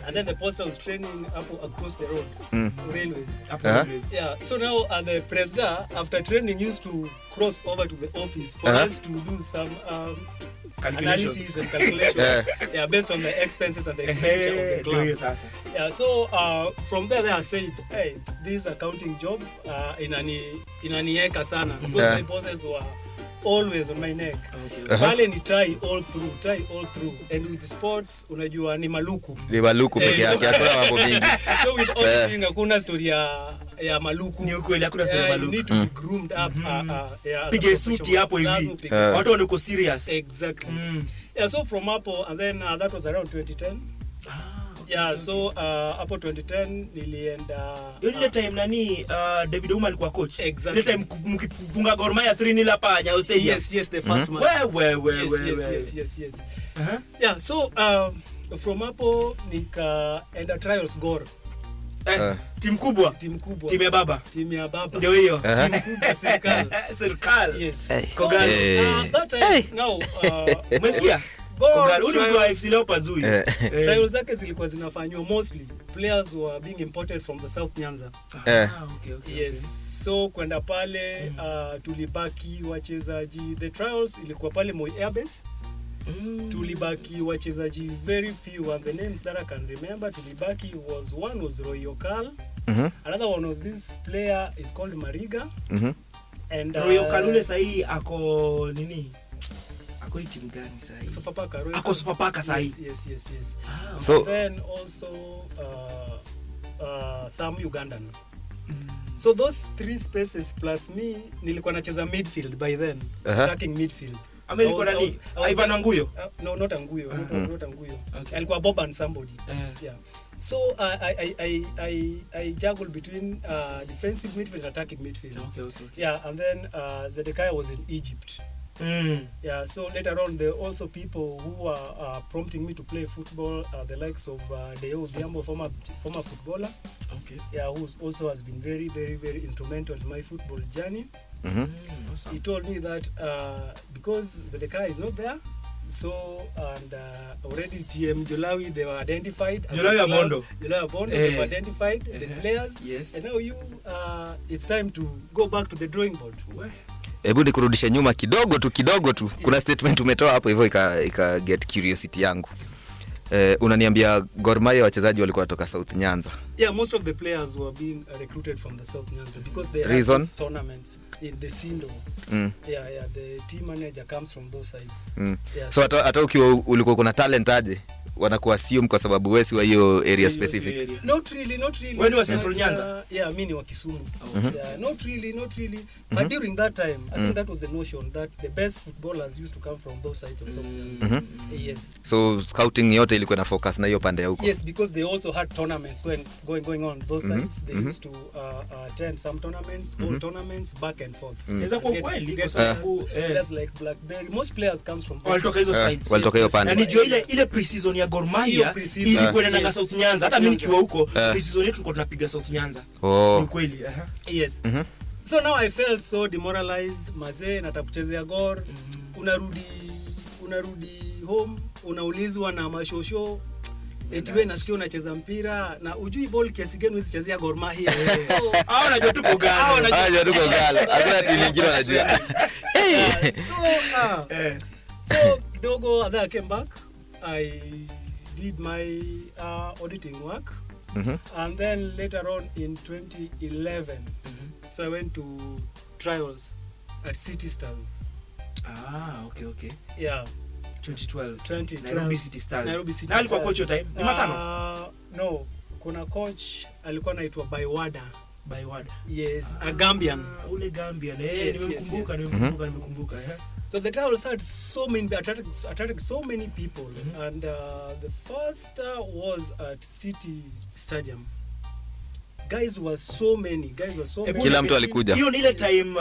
S4: And then the post was training up across the road. Railways. Yeah, so now the president after training used to cross over to the office for us to do some analysis and calculations based on the expenses and the expenditure of the club. Yeah, so from there I said, hey, this accounting job inanieka sana because my bosses were always on my neck. Wale ni try all through and with sports unajua ni maluku peke yake hakuna mambo mengi. So with all thing hakuna story ya maluku.
S2: Ni ukweli hakuna story ya maluku.
S4: You need to be groomed up.
S2: Pige suti hapo hivi. Watu wako serious.
S4: Exactly. Yeah, so from hapo and then that was around 2010. Yeah, so hapo 2010 nilienda
S2: ile time nani David Uma alikuwa coach.
S4: Exactly.
S2: Ile time mkifunga Gor Mahia 3-0 hapa Nyayo Stadium.
S4: Yes, the first match. Yes. Yeah, so from hapo nikaenda trials Gor.
S2: Timu kubwa. Timu ya baba. Ndio hiyo.
S4: Timu kubwa serikali. Yes.
S2: Kogali.
S4: That time now
S2: umesikia? Ulikuwa FC Leopards huyu.
S4: Trials zake zilikuwa zinafanywa mostly players were being imported from the South Nyanza.
S2: Okay.
S4: Yes. So kwenda pale tulibaki wachezaji. The trials ilikuwa pale Moi Airbase. Tulibaki wachezaji very few and the names that I can remember tulibaki one was Roy Okal. Another one was this player is called Mariga. And
S2: Roy Okal ule sahi ako nini? Ako timu gani sahi?
S4: Sofapaka.
S2: Ako Sofapaka sahi.
S4: Yes.
S3: So
S4: and then also some Ugandan. So those three spaces plus me nilikuwa nacheza midfield by then. Attacking midfield.
S2: Alikuwa nani? Ivan Anguyo?
S4: No, not Anguyo. Not Anguyo. Alikuwa Bob and somebody. Yeah. So I juggled between defensive midfield and attacking midfield.
S2: Okay.
S4: Yeah, and then the guy was in Egypt. Yeah, so later on there are also people who are prompting me to play football, the likes of Deo Diambo, former footballer.
S2: Okay.
S4: Yeah, who also has been very, very, very instrumental in my football journey.
S2: Awesome.
S4: He told me that because Zedekiah is not there, so and already TM Jolawi, they were identified.
S2: Jolawi Abondo,
S4: they were identified the players.
S2: Yes.
S4: And now it's time to go back to the drawing board.
S3: Hebu nikurudishe nyuma kidogo tu. Kuna statement umetoa hapo hivyo ika get curiosity yangu. Unaniambia Gor Mahia wachezaji walikuwa kutoka South Nyanza.
S4: Yeah, most of the players were being recruited from the South Nyanza because they
S3: Reason?
S4: had tournaments in the Sindo. Yeah, the team manager comes from those sides. Yeah,
S3: so hata ukiwa ulikuwa kuna talent aje wanaku assume kwa sababu wewe si wa hiyo area specific.
S4: Not really.
S2: When you were Central Nyanza?
S4: Yeah, mimi ni wa Kisumu. Yeah, not really. But during that time, I think that was the notion that the best footballers used to come from those sides of South Nyanza. Yes.
S3: So scouting yote ilikuwa na focus na hiyo pande ya huko.
S4: Yes, because they also had tournaments going on those sides. They used to attend some tournaments, all tournaments back and forth.
S2: Inaweza kuwa kweli kwa
S4: sababu players like Blackberry, most players comes from
S2: walitoka hizo sides.
S3: Walitoka hiyo pande.
S2: Na nijua ile pre-season ya Gor Mahia ilikuwa inaenda South Nyanza. Hata mimi nikiwa huko pre-season yetu tulikuwa tunapiga South Nyanza. Ni kweli.
S4: Yes. So now I felt so demoralized. Mazee natakuchezea Gor, unarudi home, unaulizwa na mashosho eti wewe nasikia unacheza mpira na ujui ball kiasi gani usichezea Gor Mahia. So
S2: unajua tuko gala.
S3: Hakuna timu nyingine wanajua.
S4: So kidogo then I came back. I did my auditing work. And then later on in 2011, so I went to trials at City Stars.
S2: Okay.
S4: Yeah.
S2: 2012. Nairobi City Stars.
S4: Na
S2: alikuwa coach time? Ni matano?
S4: No, kuna coach alikuwa anaitwa Baiwada. Yes, a Gambian.
S2: Ule Gambian. Nimemkumbuka.
S4: So the trials had attracted so many people, and the first was at City Stadium. Guys were so many.
S3: Kila mtu alikuja.
S2: Hiyo ni ile time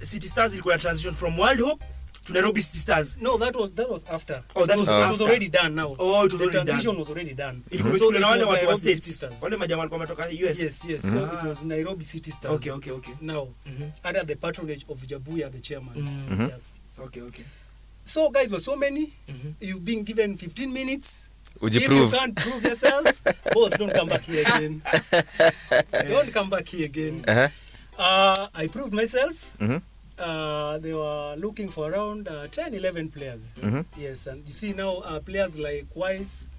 S2: City Stars ilikuwa transition from World Hope to Nairobi City Stars.
S4: No, that was after.
S2: That was
S4: already done now.
S2: It was
S4: the transition was already done.
S2: So na wale watu wa States. Wale majamaa walikuwa wametoka US.
S4: Yes. So it was Nairobi City Stars.
S2: Okay.
S4: Now, under the patronage of Jabuya, the chairman. Yeah.
S2: Okay.
S4: So guys were so many. You've been given 15 minutes.
S3: Would you
S4: if
S3: prove?
S4: you can't prove yourself, boss, don't come back here again. Don't come back here again. I proved myself. They were looking for around 10-11 players. Yes, and you see now players like Wise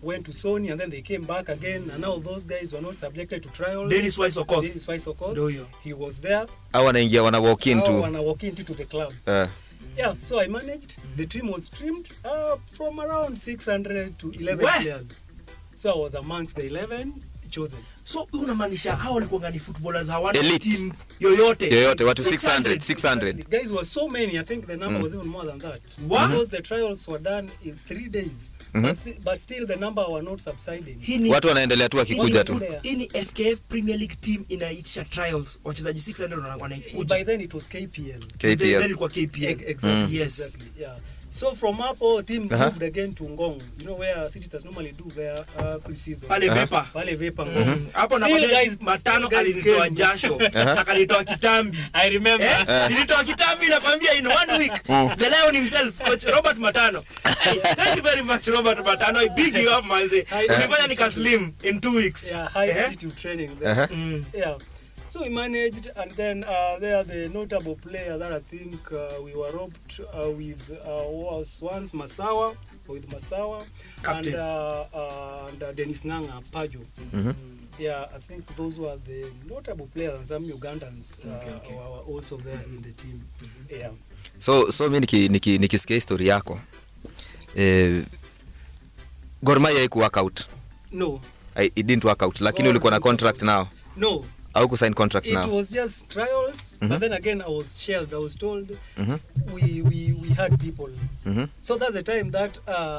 S4: went to Sony and then they came back again, and now those guys were not subjected to trials.
S2: Dennis Waisokoth.
S4: He was there.
S3: Au wana walk
S4: into the club. Yeah, so I managed. The team was trimmed from around 600 to 11 players. So I was amongst the 11 chosen.
S2: So unamaanisha hao walikuwa ni footballers hawana team yoyote
S3: watu 600.
S4: Guys were so many. I think the number was even more than that. Because the trials were done in 3 days. But still the number were not subsiding.
S3: Watu wanaendelea tu wakikuja tu.
S2: Ini FKF Premier League team inaitisha trials. Wachezaji 600 wanaikuja.
S4: By then it was KPL.
S2: Then ilikuwa KPL.
S4: Exactly.
S2: Yes.
S4: Exactly. Yeah. So from hapo team moved again to Ngong. You know where City Stars normally do their pre-season.
S2: Pale Vepa. Hapo na guys matano alinitoa jasho. Akalitoa kitambi.
S4: I remember.
S2: Nilitoa kitambi nakwambia in 1 week. The Lion himself, Coach Robert Matano. Thank you very much Robert Matano. I big you up manze. Unifanya nikaslim in 2 weeks.
S4: Yeah, high altitude training there. Yeah. So we managed, and then there the notable player that I think we were roped with was once Masawa, Captain. and Dennis Nanga Pajo. Yeah, I think those were the notable players, and some Ugandans were also there in the team. Yeah.
S3: So mimi nikisikia history yako. Gor Mahia haiku work out.
S4: No.
S3: It didn't work out. Lakini ulikuwa na contract now.
S4: No.
S3: au kusign contract
S4: it
S3: now?
S4: It was just trials, but then again I was shelved. I was told we had people. So that's the time that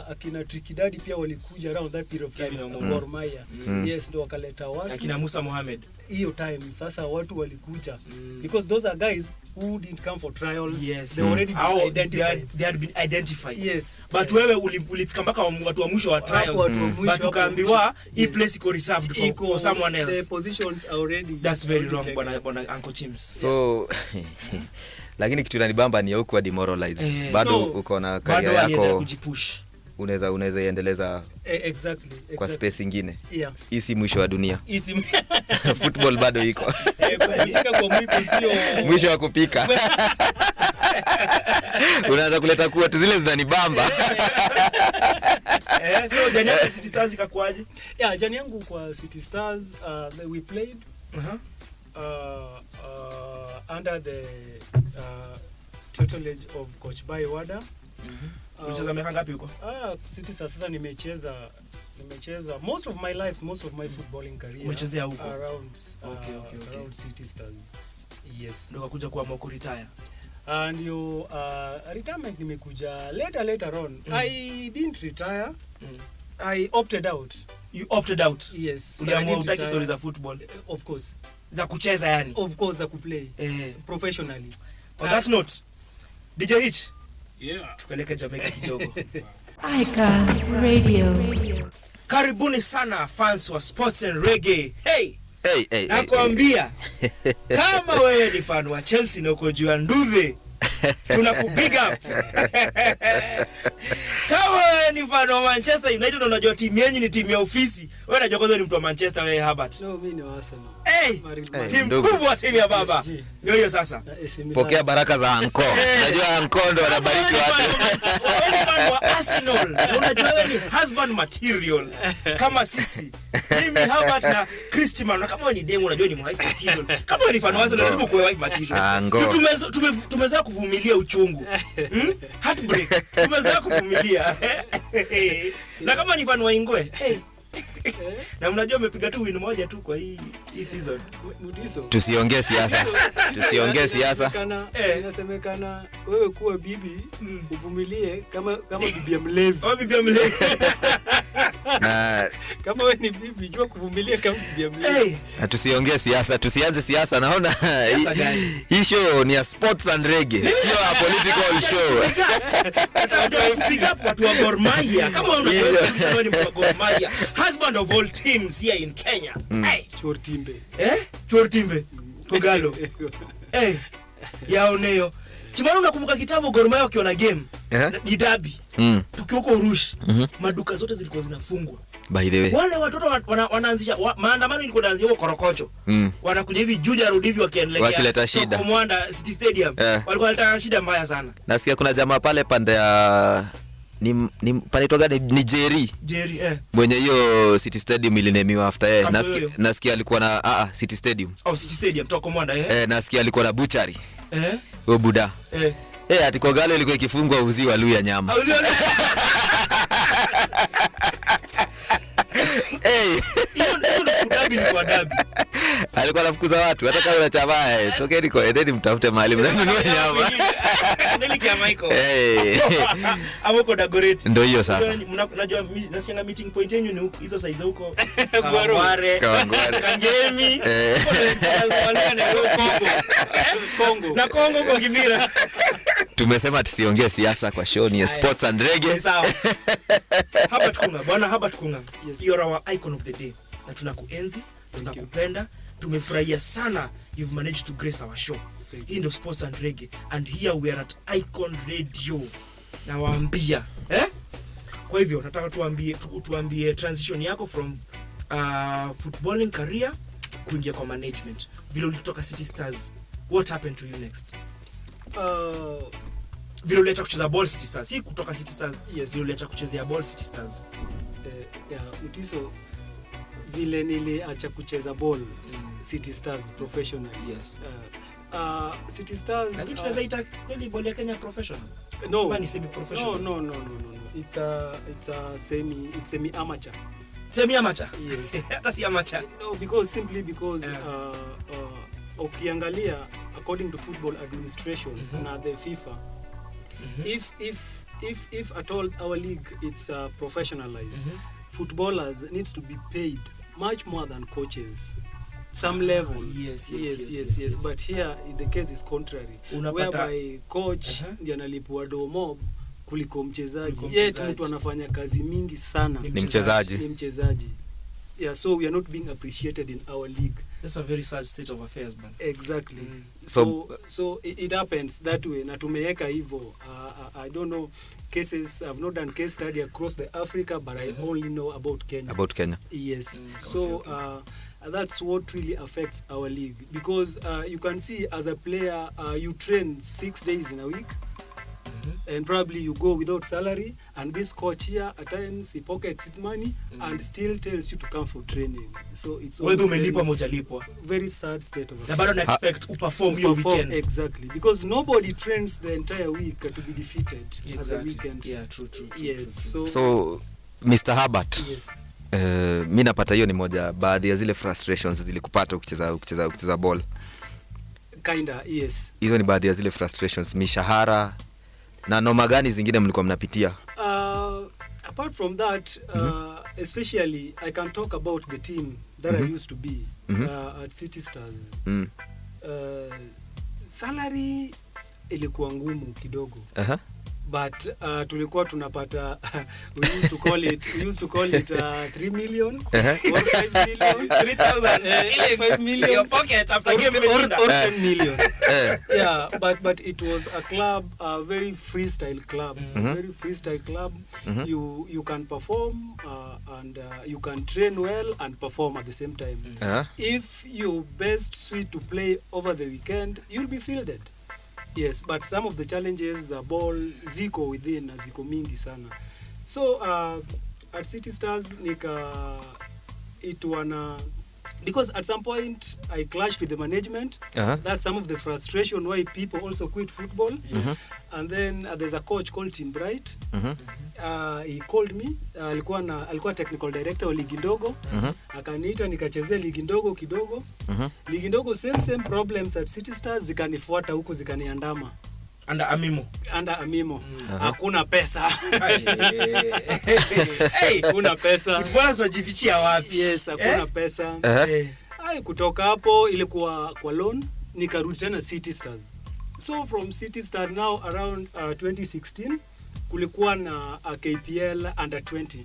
S4: akina Tricky Daddy pia walikuja around that period of time Gor Mahia. Yes, ndo wakaleta watu.
S2: Akina Musa Mohamed.
S4: Hiyo time sasa watu walikuja because those are guys who didn't come for trials.
S2: Yes.
S4: They already been identified.
S2: They had been identified.
S4: Yes.
S2: But wewe ulifika mpaka watu wa mwisho wa trials. But ukaambiwa hii place iko reserved for someone else.
S4: The positions are already.
S2: That's very wrong bwana Uncle Chims.
S3: So lakini kitu inanibamba ni huko demoralized. Bado uko na career yako kujipush. Unaweza endeleza
S4: exactly.
S3: Kwa space nyingine.
S4: Yeah.
S3: Hii si mwisho wa dunia. Football bado iko.
S4: Kupika kwa mwiko sio
S3: mwisho wa kupika. Unaanza kuleta kuwa zile zinanibamba.
S2: So jani yako City Stars ikakuaje?
S4: Yeah, jani yangu kwa City Stars we played under the tutelage of Coach Wada.
S2: Ulicheza miaka ngapi huko?
S4: City Stars sasa nimecheza most of my footballing career.
S2: Umechezea huko
S4: around
S2: okay.
S4: Around City Stars. Yes.
S2: Ndio kuja kuwa mko retire.
S4: And retirement nimekuja later on. I didn't retire. I opted out.
S2: You opted out?
S4: Yes.
S2: Uliamua utaki stories za football?
S4: Of course.
S2: Za kucheza yani?
S4: Of course za kuplay. Professionally.
S2: On that note, DJ Hitch.
S5: Yeah.
S2: Tupeleke Jamaica kidogo.
S1: Icon Radio.
S2: Karibuni sana fans wa sports and reggae. Hey. Nakwambia kama wewe ni fan wa Chelsea na uko juu ya nduve tunakubig up. Kama wewe ni fan wa Manchester United unajua timu yenu ni timu ya ofisi, wewe unajua kwanza ni mtu wa Manchester wewe Herbert.
S4: No, mimi ni Arsenal.
S2: Timu kubwa timu ya baba. Ndio sasa.
S3: Pokea baraka za Anko. Unajua Anko ndo anabariki watu.
S2: Wewe ni fan wa Arsenal. Unajua wewe ni husband material kama sisi. Mimi Herbert na Chris Chimano kama wewe ni demo unajua ni wife material. Kama wewe ni fan wa Arsenal lazima kuwe wife material. Tumezoea kuvumilia uchungu. Heartbreak. Tumezoea kuvumilia. Na kama ni fan wa Ingwe, na mnajua umepiga tu win moja tu kwa hii season.
S4: Mutiso.
S3: Tusiongee siasa.
S4: Inasemekana wewe kuwa bibi uvumilie kama bibi ya mlevi.
S2: Bibi ya mlevi.
S3: Na
S4: kama wewe ni bibi jua kuvumilia kama bibi ya mlevi.
S3: Tusiongee siasa, tusianze siasa. Naona hii show ni ya sports and reggae, sio a political show.
S2: Watu wa Gor Mahia kama unajua ni mtu wa Gor Mahia, husband of all teams here in Kenya. Chortimbe. Togalo. Yaoneo. Chimano nakumbuka kitabu Gor Mahia wakiona game. Ni derby. Tukiwa huko Urushi, maduka zote zilikuwa zinafungwa.
S3: By the way.
S2: Wale watoto wanaanzisha maandamano ilikuwa inaanzia huko Korokocho. Wanakuja hivi Juja Road hivi wakiendelea.
S3: Wakileta shida.
S2: Kwa Mwanda City Stadium. Walikuwa wanaleta shida mbaya sana.
S3: Nasikia kuna jamaa pale pande ya ni panaitwa gani ni Jerry mwenye hiyo City Stadium ilinemiwa after nasikia alikuwa na City Stadium
S2: City Stadium toko Mwanda
S3: nasikia alikuwa na butchery Buda atiko galo ilikuwa ikifungwa uziwa luya nyama alikuwa anafukuza watu hata kama unachamaa tokeni kwa endeni mtafute mahali mnanunua nyama
S2: Nelikia Michael amoko Dagoretti
S3: ndio hiyo sasa
S2: unajua nasianga meeting point yenu ni hizo sides huko Kawangware Kangemi Kongo kwa Kibira.
S3: Tumesema tusiongee siasa kwa show ni sports and reggae.
S2: Sawa. Hapa tukunga. You're our icon of the day. Na tunakuenzi, tunakupenda, tumefurahia sana you've managed to grace our show. Hii ndio sports and reggae and here we are at Icon Radio. Na waambia, Kwa hivyo nataka tuambie transition yako from footballing career kuingia kwa management. Vile ulitoka City Stars, what happened to you next? Vile uliacha kucheza ball City Stars, si kutoka City Stars.
S4: Yes.
S2: Vile uliacha kuchezea ball City Stars.
S4: Mutiso vile niliacha kucheza ball City Stars professionally.
S2: Yes.
S4: City Stars
S2: lakini tunaweza ita kweli ball ya Kenya professional.
S4: No.
S2: Ni semi professional.
S4: No. It's semi amateur.
S2: Semi amateur.
S4: Yes.
S2: Hata si amateur.
S4: No, because ukiangalia according to football administration na the FIFA, if at all our league it's professionalized, footballers needs to be paid much more than coaches. Some level. Yes. But here the case is contrary. Whereby coach ndiye analipwa do mob kuliko mchezaji. Yeye mtu anafanya kazi mingi sana.
S3: Ni mchezaji.
S4: Yeah, so we are not being appreciated in our league.
S2: That's a very sad state of affairs, man.
S4: Exactly. So it happens that way. Na tumeweka hivyo. I don't know cases. I've not done case study across the Africa, but I only know about Kenya. Yes. So that's what really affects our league, because you can see as a player you train 6 days in a week. And probably you go without salary, and this coach here at times he pockets his money and still tells you to come for training. So it's very sad state of affairs.
S2: But don't expect to perform your weekend.
S4: Exactly, because nobody trains the entire week to be defeated as a weekend.
S2: Yeah, true.
S4: Yes.
S2: True.
S3: So Mr. Herbert.
S4: Yes.
S3: Mimi napata hiyo ni moja baadhi ya zile frustrations zilikupata ukicheza ball.
S4: Kinda, yes.
S3: Hizo ni baadhi ya zile frustrations, mishahara na noma gani zingine mlikuwa mnapitia?
S4: Apart from that, especially I can talk about the team that I used to be at City Stars. Salary ilikuwa ngumu kidogo. But tulikuwa tunapata we used to call it 3 million or 5 million, 3,000, 5 million
S2: your pocket after game
S4: or 10 million. Yeah, but it was a club, a very freestyle club. Very freestyle club. You can perform and you can train well and perform at the same time. If you best suit to play over the weekend, you'll be fielded. Yes, but some of the challenges ball ziko within ziko mingi sana. So at City Stars because at some point I clashed with the management. That's some of the frustration why people also quit football. And then there's a coach called Tim Bright. He called me. Alikuwa technical director wa ligi ndogo. Akaniita nikachezea ligi ndogo kidogo. Ligi ndogo same problems at City Stars zikanifuata huko zikaniandama.
S2: Under Amimo.
S4: Hakuna pesa. Hakuna pesa.
S2: Bwana tunajifichia wapi?
S4: Yes, hakuna pesa. Kutoka hapo ilikuwa kwa loan, nikarudi tena City Stars. So from City Stars now around 2016 kulikuwa na KPL under 20.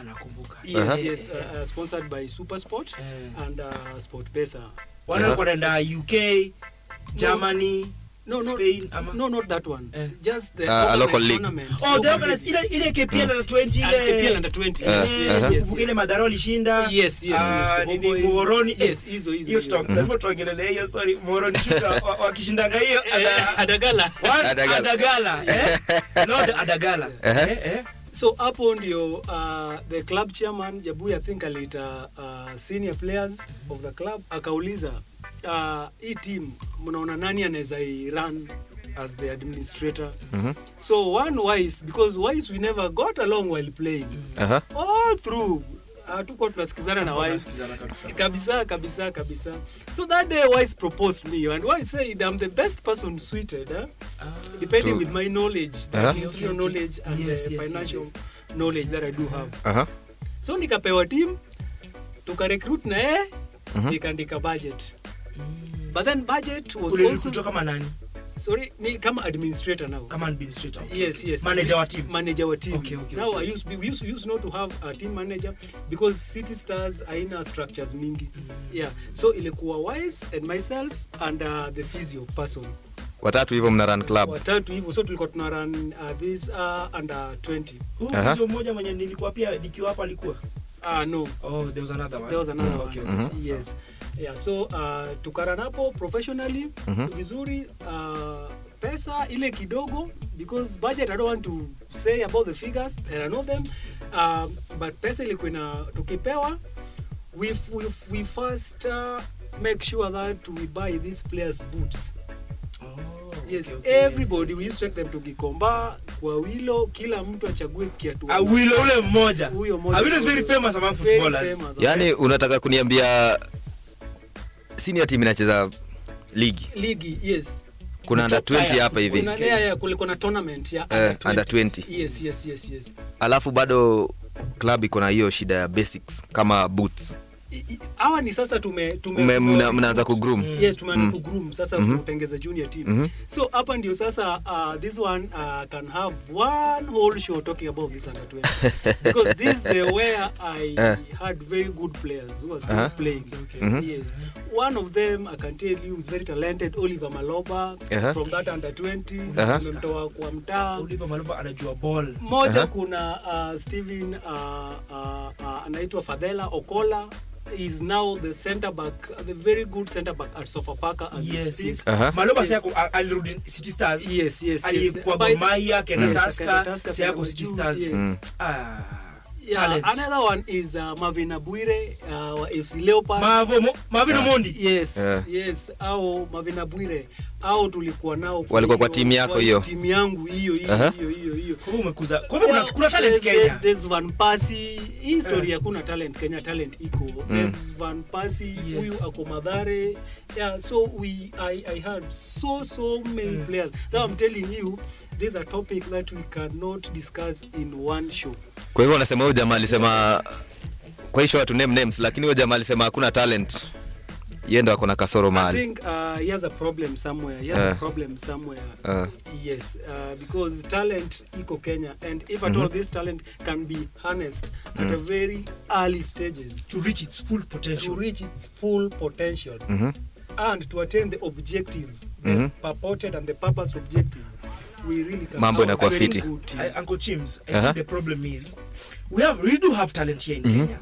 S2: Nakumbuka.
S4: Yes, sponsored by Supersport and Sportpesa.
S2: Wanakwenda UK, Germany, Spain,
S4: no, not that one. Just the
S3: local league.
S4: Tournament.
S2: They organized ile KPL under 20
S4: KPL under 20. Yes.
S2: Ile Madaroli shinda.
S4: Yes.
S2: Ni Muhoroni.
S4: Yes, hizo.
S2: Hiyo stock. Lazima tuongelee hiyo story. Muhoroni shinda wakishindanga hiyo
S4: Adagala.
S2: Lord Adagala.
S4: So hapo ndio the club chairman Jabu, I think alita senior players of the club akauliza hii team mnaona nani anaweza run as the administrator. So one Wise, because Wise we never got along while playing. All through tuko tunasikizana na Wise kabisa. So that day Wise proposed me, and Wise said I'm the best person suited, depending with my knowledge, the history knowledge and the financial knowledge that I do have. So nikapewa team, tukarecruit na nikaandika budget. But then budget was also
S2: kama nani?
S4: Sorry, me kama administrator now.
S2: Kama administrator.
S4: Yes.
S2: Manager wa team.
S4: Okay. Now we used not to have a team manager because City Stars haina structures mingi. Yeah. So ilikuwa Wise and myself and the physio person.
S3: Watatu hivyo mna run club.
S4: Watatu hivyo, so tulikuwa tuna run this under 20.
S2: Physio mmoja mwenye nilikuwa pia nikiwa hapa alikuwa.
S4: No.
S2: Oh, there was another one.
S4: Okay. Yes. Yeah, so tukaranapo professionally vizuri, pesa ile kidogo, because budget I don't want to say about the figures, I know them, but pesa ilikuwa tukipewa, we first make sure that we buy these players boots. Yes,
S2: Okay,
S4: everybody
S2: yes,
S4: we used to take them to Gikomba kwa Wilo, kila mtu achague kiatu.
S2: Awilo ule mmoja.
S4: Huyo mmoja.
S2: Awilo is very famous among footballers.
S3: Yani unataka kuniambia senior team inacheza
S4: ligi, yes.
S3: kuna under 20 hapa hivi.
S4: Kuna tournament ya
S3: under 20.
S4: Yes.
S3: Alafu bado club iko na hiyo shida ya basics kama boots.
S4: Hawa ni sasa
S3: mnaanza kugroom.
S4: Yes, tumeanza kugroom sasa kutengeza junior team. So hapa ndio sasa this one can have one whole show talking about this under 20 because this is where I had very good players who are still playing. Yes, one of them I can tell you is very talented, Oliver Maloba from that under 20. Tumemtoa kwa mtaa.
S2: Oliver Maloba anajua ball.
S4: Moja kuna Steven anaitwa Fadela Okola is now the center back, the very good center back at Sofapaka as we speak.
S2: Maloba sasa alirudi City Stars.
S4: Yes.
S2: Alikuwa Bomaya, Kenataska, sasa City Stars.
S4: Yeah, another one is Marvin Abuire wa FC Leopards.
S2: Marvin Mondi.
S4: Yes. Au Marvin Abuire au tulikuwa nao
S3: walikuwa kwa timu yako hiyo.
S4: Timu yangu hiyo.
S2: Kwa umekuza. Kwa kuna talent Kenya.
S4: There's Van Persie. History hakuna talent Kenya, talent iko. There's Van Persie, huyu ako Mathare. Yeah, so I had so many players. Now I'm telling you, this is a topic that we cannot discuss in one show.
S3: Kwa hivyo unasema huyo jamaa alisema kwa hiyo watu name names, lakini huyo jamaa alisema hakuna talent. Yeye ndo akona kasoro mahali.
S4: I think he has a problem somewhere. Yes, because talent iko Kenya, and if at all this talent can be harnessed at a very early stages
S2: to reach its full potential.
S4: And to attain the objective, the purported and the purpose objective, we really can.
S3: Mambo inakuwa fiti.
S2: Uncle Chims, I think the problem is we do have talent here in Kenya,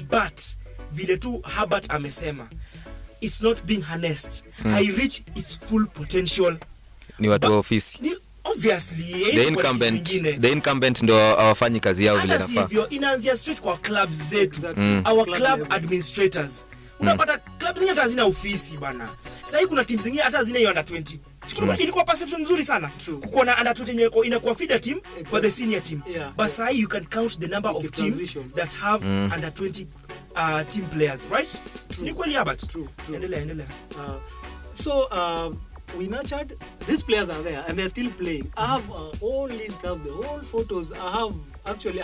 S2: but vile tu Herbert amesema, it's not being harnessed. I reach its full potential.
S3: Ni watu wa ofisi.
S2: Obviously,
S3: the incumbent ndo hawafanyi kazi yao vile nafaa.
S2: Hivyo inaanzia street kwa clubs zetu. Our club administrators. Unapata clubs zingine hata hazina ofisi bana. Sasa hii kuna teams zingine hata hazina hiyo under 20. Sikuna ilikuwa perception nzuri sana. Kuko na under 20 yenyewe inakuwa feeder team for the senior team. But sasa you can count the number of teams that have under 20 team players, right? Ni kweli Albert. True. Endelea.
S4: So we nurtured, these players are there and they're still playing. I have all this stuff, the whole photos. I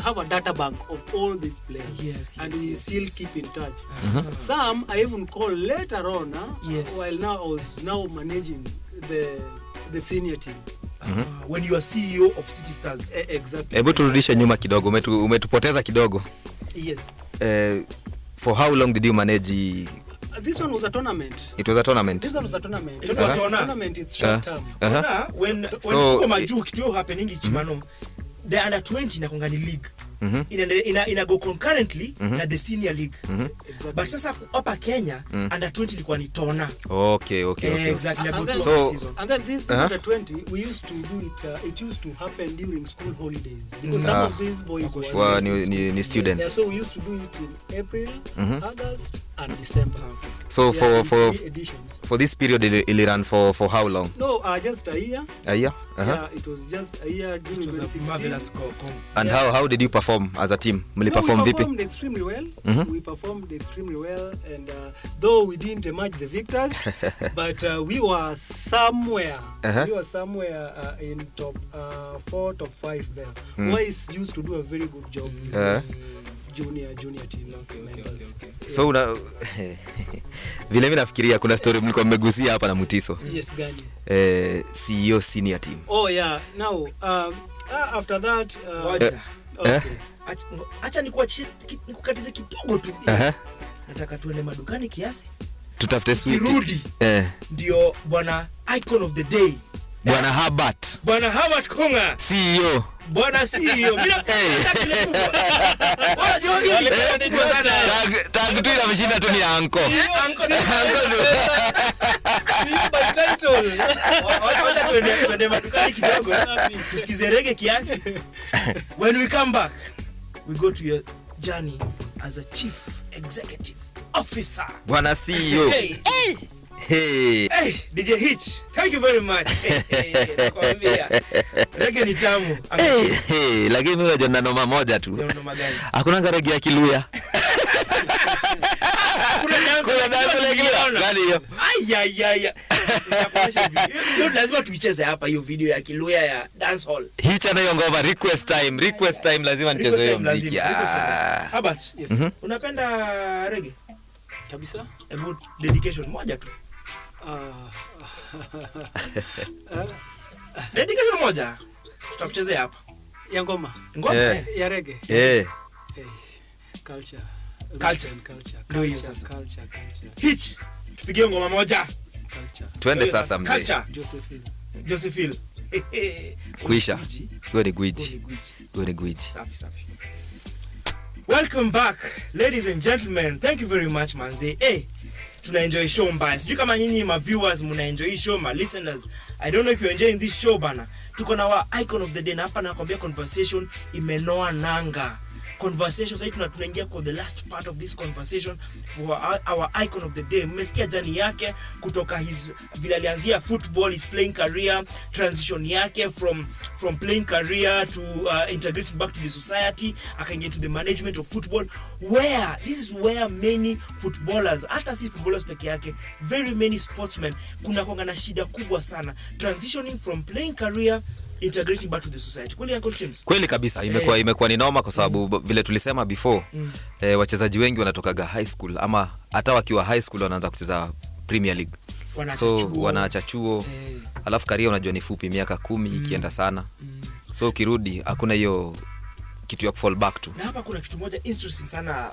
S4: have a data bank of all these players. And we still keep in touch. Some I even call later on while now I was now managing the senior team.
S2: When you are CEO of City Stars.
S4: Exactly.
S3: Hebu turudishe nyuma kidogo, umetupoteza kidogo.
S4: Yes.
S3: For how long did you manage?
S4: This one was a tournament.
S3: It was a tournament.
S4: This one was a tournament. Tournament it's short term.
S2: When kama juu kitu happening Chimano, the under 20 na kongani league. Ina go concurrently na the senior league. Exactly. But sasa hapa Kenya under 20 ilikuwa ni tona.
S3: Okay.
S2: Exactly.
S4: And then this under 20 we used to do it. It used to happen during school holidays because some of these boys were
S3: new students.
S4: Yeah, so we used to do it in April, August and December.
S3: So for this period it ran for how long?
S4: No, just a year.
S3: A year?
S4: Yeah, it was just a year during 2016.
S3: And how did you perform as a team?
S4: We performed extremely well. We performed extremely well, and though we didn't emerge the victors, but we were somewhere. We were somewhere in top 4, top 5 there. Wise used to do a very good job. Junior team. Okay.
S3: So vile mimi nafikiria kuna story mlikuwa mmegusia hapa na Mutiso.
S4: Yes, gani?
S3: CEO senior team.
S4: Oh yeah. Now after that okay.
S2: Acha nikukatize kidogo tu. Nataka tuende madukani kiasi.
S3: Tutafute sweet.
S2: Kirudi. Ndio bwana icon of the day.
S3: Bwana Herbert Konga. CEO.
S2: Bwana CEO. Mimi
S3: tag tu inamshinda tu ni anko.
S2: Tuende madukani kidogo. Tusikize reggae kiasi. When we come back, we go to your journey as a chief executive officer.
S3: Bwana CEO. Hey.
S2: Hey, DJ Hitch, thank you very much. Nakwambia. Reggae ni tamu.
S3: Hey, lakini mimi unajua na noma moja tu.
S2: Noma gani?
S3: Hakuna reggae ya Kiluya.
S2: Kuna dance
S3: la Kiluya. Gani hiyo?
S2: Ai. Nitakuonyesha video. Hiyo lazima tuicheze hapa hiyo video ya Kiluya ya dance hall.
S3: Hitch anayongova request time lazima nicheze hiyo muziki.
S2: Habart, yes. Unapenda reggae?
S4: Kabisa.
S2: About dedication moja tu. Dedication moja. Tutakuchezea hapa.
S4: Ya ngoma.
S2: Ngoma
S4: ya reggae. Culture.
S2: Ndio hiyo sasa. Culture. Hitch. Tupigie ngoma moja.
S4: Culture.
S3: Twende sasa mzee.
S2: Culture. Josephine.
S3: Kuisha. Go ni gwiji.
S2: Safi. Welcome back, ladies and gentlemen. Thank you very much, manze. Tuna enjoy show mbaya. Sijui kama nyinyi ma viewers mna enjoy show, ma listeners. I don't know if you're enjoying this show bana. Tuko na wa icon of the day na hapa nakwambia conversation imenoa nanga. Conversation sasa tunaingia kwa the last part of this conversation. Our icon of the day. Mmesikia jani yake kutoka his vile alianzia football, his playing career, transition yake from playing career to integrating back to the society, akaingia to the management of football, where this is where many footballers, hata si footballers peke yake, very many sportsmen kuna kwanga na shida kubwa sana transitioning from playing career integrating back to the society. Kweli Uncle James?
S3: Kweli kabisa, imekuwa ni noma kwa sababu vile tulisema before, wachezaji wengi wanatokaga high school ama hata wakiwa high school wanaanza kucheza Premier League. Wanaacha chuo. Alafu career unajua ni fupi, miaka 10 ikienda sana. So ukirudi hakuna hiyo kitu ya fall back to.
S2: Na hapa kuna kitu moja interesting sana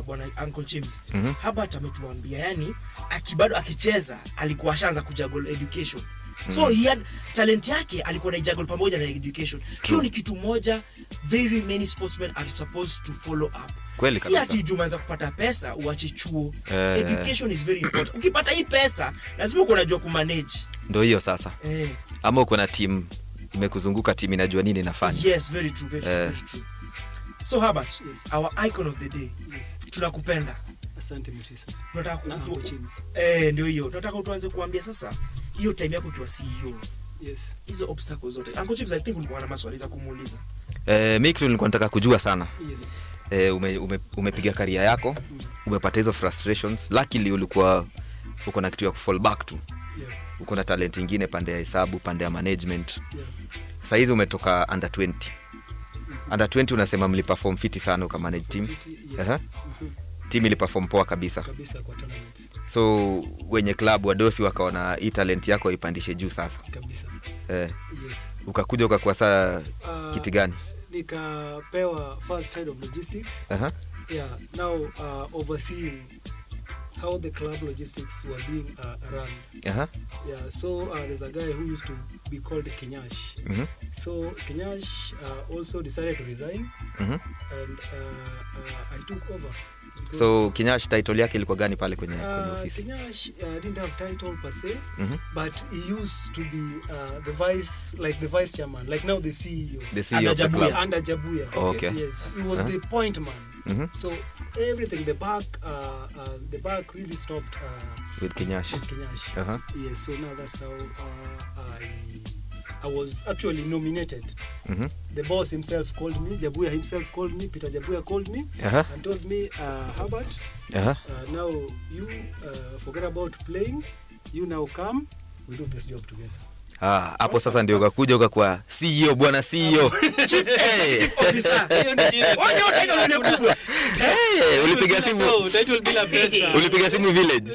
S2: bwana Uncle James. Hapa ametuambia yani akibado akicheza alikuwa ashaanza kujuggle education. So he had talent yake alikuwa na juggle pamoja na education. Hiyo ni kitu moja very many sportsmen are supposed to follow up.
S3: Kweli kabisa.
S2: Si ati umeanza kupata pesa uache chuo. Education is very important. Ukipata hii pesa lazima uko unajua kumanage.
S3: Ndio hiyo sasa. Ama uko na team imekuzunguka, team inajua nini inafanya.
S2: Yes, very true. So Herbert, our icon of the day. Tunakupenda.
S4: Asante Mutiso.
S2: Tunataka ndio hiyo. Tunataka utuanze kuambia sasa hiyo time yako ukiwa CEO.
S4: Yes.
S2: Hizo obstacles zote. Uncle James, I think ulikuwa na maswali za kumuuliza.
S3: Mimi nilikuwa nataka kujua sana.
S4: Yes.
S3: Umepiga career yako, umepata hizo frustrations, luckily ulikuwa uko na kitu ya fall back to. Uko na talent nyingine pande ya hesabu, pande ya management. Sasa hizi umetoka under 20. Under 20 unasema mliperform fiti sana kama manage team. Team iliperform poa kabisa
S4: kwa tournament.
S3: So wenye club wadosi wakaona hii talent yako ipandishe juu sasa.
S4: Kabisa.
S3: Yes. Ukakuja ukakuwa saa kiti gani?
S4: Nikapewa first head of logistics. Now overseeing how the club logistics were being run. So there's a guy who used to be called Kenyash. So Kenyash also decided to resign. And I took over.
S3: So Kenyash title yake ilikuwa gani pale kwenye ofisi?
S4: Kenyash didn't have title per se, but he used to be the vice chairman, like now the CEO.
S3: The CEO of the club.
S4: Under Jabuya.
S3: Okay.
S4: Yes, he was the point man. So everything, the back really stopped
S3: with Kenyash.
S4: Yes, so now that's how I was actually nominated. The boss himself called me, Jabuya himself called me, Peter Jabuya called me and told me, Herbert, now you forget about playing, you now come, we do this job together.
S3: Hapo sasa ndio ukakuja ukakuwa CEO, bwana CEO.
S2: Chief officer.
S3: Ulipiga simu.
S4: Title bila pesa.
S3: Ulipiga simu village.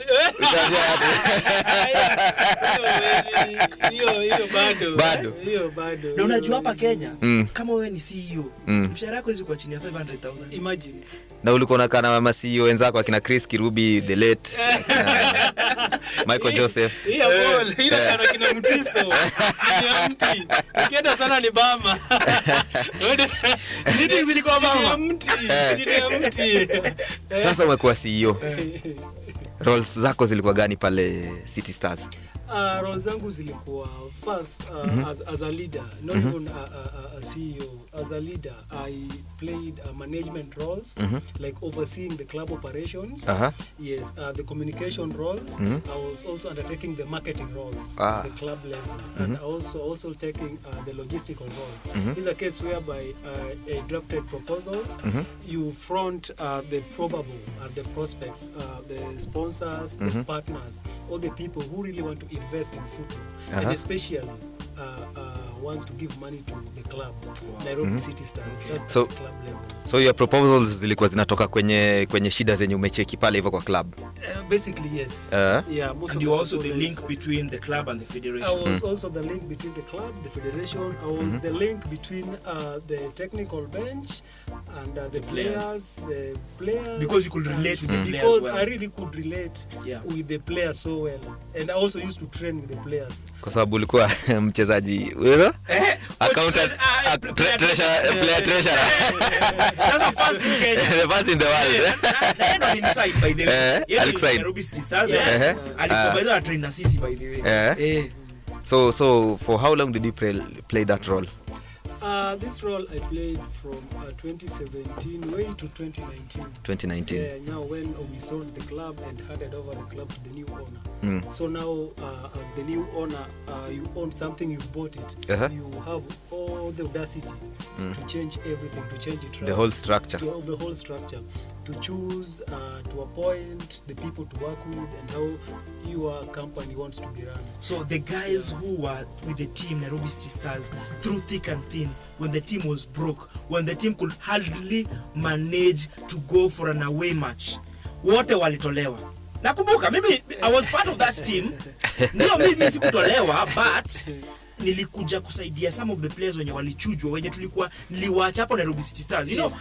S4: Hiyo bado.
S2: Na unajua hapa Kenya kama wewe ni CEO, mshahara wako hizo kwa chini ya 500,000.
S4: Imagine.
S3: Na ulikuwa unakaa na mama CEO wenzako akina Chris Kirubi, the late Michael Joseph.
S4: Hiyo ball, ile kana kina Mutiso. Ni mti. Ukienda sana ni bama.
S2: Meetings zilikuwa bama.
S4: Ni mti.
S3: Sasa umekuwa CEO. Roles zako zilikuwa gani pale City Stars?
S4: Roles zangu zilikuwa first as a leader, not even a CEO. As a leader, I played management roles, like overseeing the club operations. Yes, the communication roles. I was also undertaking the marketing roles at the club level, and also taking the logistical roles. It's a case whereby I drafted proposals. You front the probable, the prospects, the sponsors, the partners, all the people who really want to invest in football, and especially wants to give money to the club, Nairobi City Stars. That's the club level.
S3: So your proposals zilikuwa zinatoka kwenye shida zenye umecheki pale hivyo kwa club?
S4: Basically yes. Yeah, most
S2: and
S4: of
S2: you
S4: the
S2: also the link between the club and the federation.
S4: I was also the link between the club, the federation. I was the link between the technical bench and the players.
S2: Because you could relate with the players
S4: because
S2: well.
S4: I really could relate with the players so well, and I also used to train with the players.
S3: Kwa sababu ulikuwa mchezaji wewe accountant treasurer.
S2: That's the first in Kenya.
S3: The first in the world.
S2: Then inside by the way.
S3: Alexa.
S2: Nairobi City Stars. Alikuwa by the way trainer sisi by the way.
S3: So for how long did you play that role?
S4: This role I played from 2017 way to 2019.
S3: 2019.
S4: Yeah, now when we sold the club and handed over the club to the new owner. So now as the new owner, you own something, you bought it. You have all the audacity to change everything, to change it.
S3: The whole structure.
S4: The whole structure. To choose, to appoint the people to work with, and how your company wants to be run.
S2: So the guys who were with the team, Nairobi City Stars, through thick and thin, when the team was broke, when the team could hardly manage to go for an away match, wote walitolewa. Nakumbuka, mimi, I was part of that team. Ndio mimi sikutolewa, but nilikuja kusaidia some of the players wenye walichujwa, wenye niliwaacha hapo Nairobi City Stars. You know,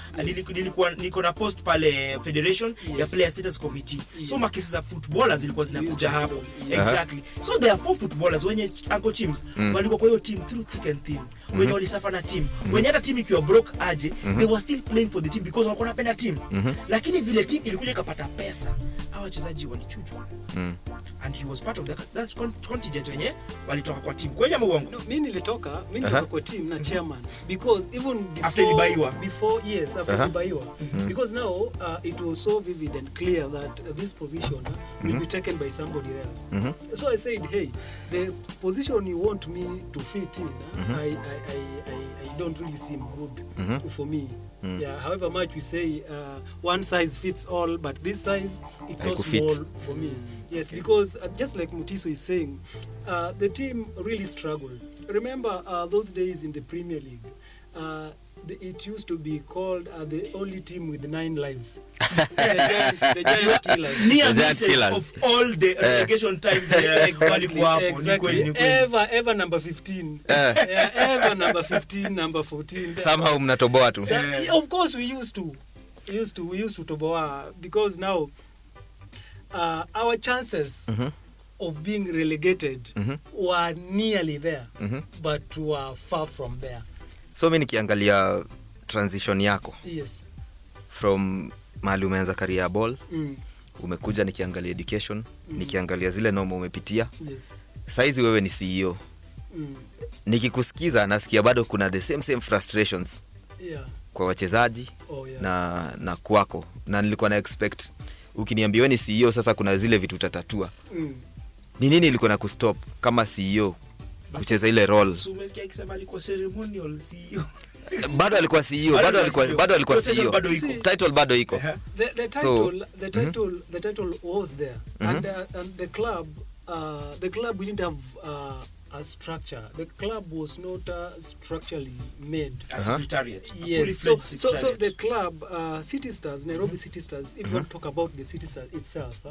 S2: niko na post pale federation ya player status committee. So makesi za footballers zilikuwa zinakuja hapo. Exactly. So there are 4 footballers wenye Uncle Chims walikuwa kwa hiyo team through thick and thin. Wenye walisafa na team. Wenye hata team ikiwa broke aje, they were still playing for the team because walikuwa wanapenda team. Lakini vile team ilikuja ikapata pesa, hao wachezaji walichujwa. And he was part of that contingent wenye walitoka kwa team. Kweli ama uongo?
S4: No, mimi nilitoka kwa team na chairman, because even
S2: after Libaiwa,
S4: because now it was so vivid and clear that this position will be taken by somebody else. So I said, hey, the position you want me to fit in, I don't really seem good for me. Yeah, however much we say one size fits all, but this size, it's so small for me. Yes, because just like Mutiso is saying, the team really struggled. Remember those days in the Premier League, it used to be called the only team with 9 lives. the giant killers.
S2: Near misses of all the relegation times.
S4: Exactly. Ever number 15. Ever number 15, number 14.
S3: Somehow mnatoboa tu.
S4: Of course we used to toboa, because now our chances of being relegated were nearly there, but were far from there.
S3: So mimi nikiangalia transition yako.
S4: Yes.
S3: From mahali umeanza career ya ball, umekuja nikiangalia education, nikiangalia zile norma umepitia.
S4: Yes.
S3: Saizi wewe ni CEO. Nikikusikiza nasikia bado kuna the same frustrations.
S4: Yeah.
S3: Kwa wachezaji na kwako. Na nilikuwa na expect ukiniambia wewe ni CEO sasa kuna zile vitu utatatua. Ni nini ilikuwa na kustop kama CEO kucheza ile role?
S2: So umesikia akisema alikuwa ceremonial CEO.
S3: Bado alikuwa CEO, bado alikuwa CEO. Title bado iko.
S4: The title was there. And the club didn't have a structure. The club was not structurally made.
S2: A secretariat.
S4: Yes. So the club, City Stars, Nairobi City Stars, if you want to talk about the City Stars itself,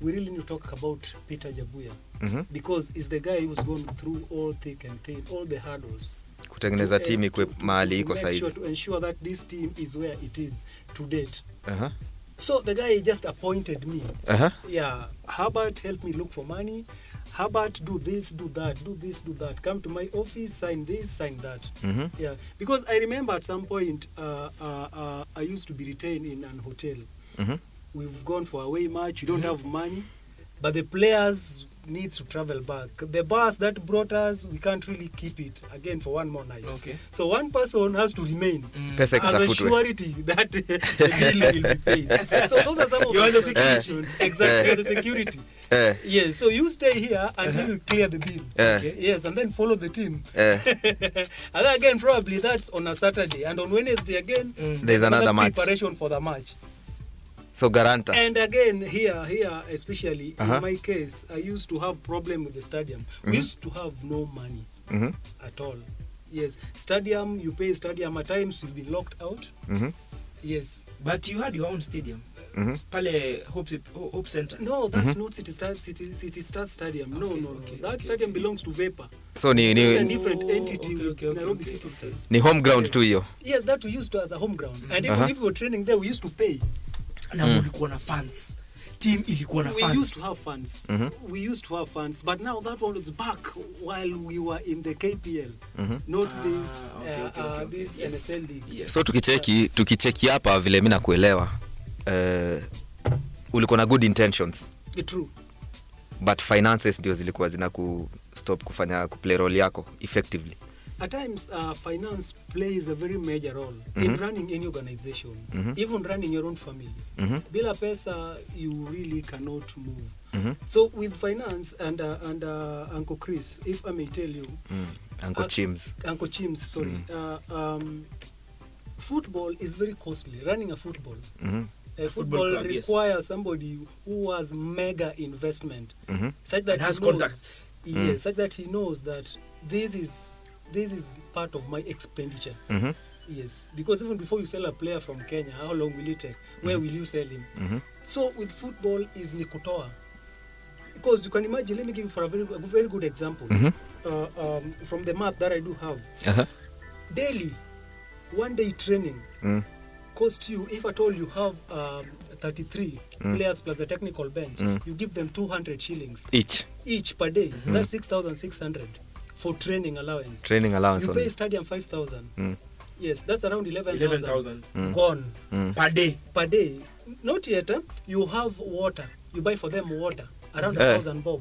S4: we really need to talk about Peter Jabuya. Because it's the guy who's gone through all thick and thin, all the hurdles.
S3: Kutengeneza team ikwe mahali iko saizi.
S4: To ensure that this team is where it is to date. So the guy just appointed me. Yeah, Herbert helped me look for money. Herbert, do this, do that, do this, do that. Come to my office, sign this, sign that. Yeah, because I remember at some point I used to be retained in an hotel. We've gone for away match. We don't have money, but the players needs to travel back. The bus that brought us, we can't really keep it again for one more night.
S2: Okay.
S4: So one person has to remain
S3: Pesa
S4: as a
S3: ikutafutwe.
S4: surety that the bill will be paid. So those are some of the situations. Exactly, you're the security. Yes, so you stay here until you clear the bill. Okay. Yes, and then follow the team. And then again, probably that's on a Saturday. And on Wednesday again,
S3: there's another match.
S4: Preparation for the match.
S3: So Garanta.
S4: And again, here, especially in my case, I used to have problem with the stadium. We used to have no money at all. Yes, stadium, you pay stadium at times, you'll be locked out. Yes.
S2: But you had your own stadium. Pale Hope Center.
S4: No, that's not City Star Stadium. No. That stadium belongs to Vapor.
S3: So
S4: it's a different entity with Nairobi City Stars.
S3: Ni home ground tu hiyo.
S4: Yes, that we used to as a home ground. And even if we were training there, we used to pay.
S2: Na mulikuwa na fans. Team ilikuwa na fans.
S4: We used to have fans. We used to have fans, but now that one is back while we were in the KPL. Not this this NSL league.
S3: Yes. So tukicheki hapa vile mimi nakuelewa. Ulikuwa na good intentions.
S4: True.
S3: But finances ndio zilikuwa zinaku stop kufanya play role yako effectively.
S4: At times, finance plays a very major role in running any organization, even running your own family. Bila pesa, you really cannot move. So with finance and Uncle Chris, if I may tell you,
S3: Uncle Chims,
S4: sorry, football is very costly. Running a football. Football club, requires somebody who has mega investment, such that
S2: has
S4: he knows,
S2: contacts.
S4: Yes, such that he knows that this is part of my expenditure. Yes, because even before you sell a player from Kenya, how long will it take? Where will you sell him? So with football is Nikutoa. Because you can imagine, let me give you for a very good example. From the math that I do have. Daily, one day training cost you, if at all you have 33 players plus the technical bench, you give them 200 shillings. Each per day. That's 6,600. For training allowance. You pay stadium 5,000. Yes, that's around 11,000. Gone.
S2: Per day.
S4: Not yet. You have water. You buy for them water. Around 1,000 bob.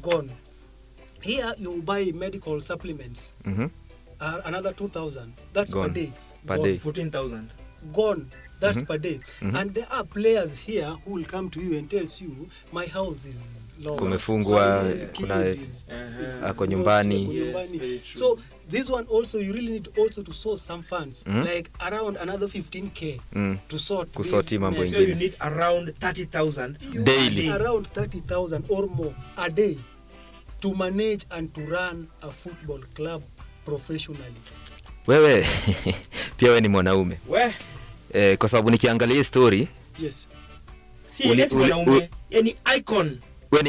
S4: Gone. Here you buy medical supplements. Another 2,000. That's
S3: Gone.
S4: per day.
S3: Per
S4: Gone.
S3: day.
S2: 14,000.
S4: Gone. That's per day. And there are players here who will come to you and tells you, my house is low.
S3: Kumefungwa, kuna ako nyumbani.
S2: Yes,
S4: so this one also, you really need also to source some funds, like around another 15k to sort
S3: mambo
S2: so you need around 30,000
S3: daily.
S4: Around 30,000 or more a day to manage and to run a football club professionally.
S3: Wewe pia wewe ni mwanaume. Kwa sababu nikiangalia hii story,
S4: yes.
S2: Si mwanaume, yani icon.
S3: Wewe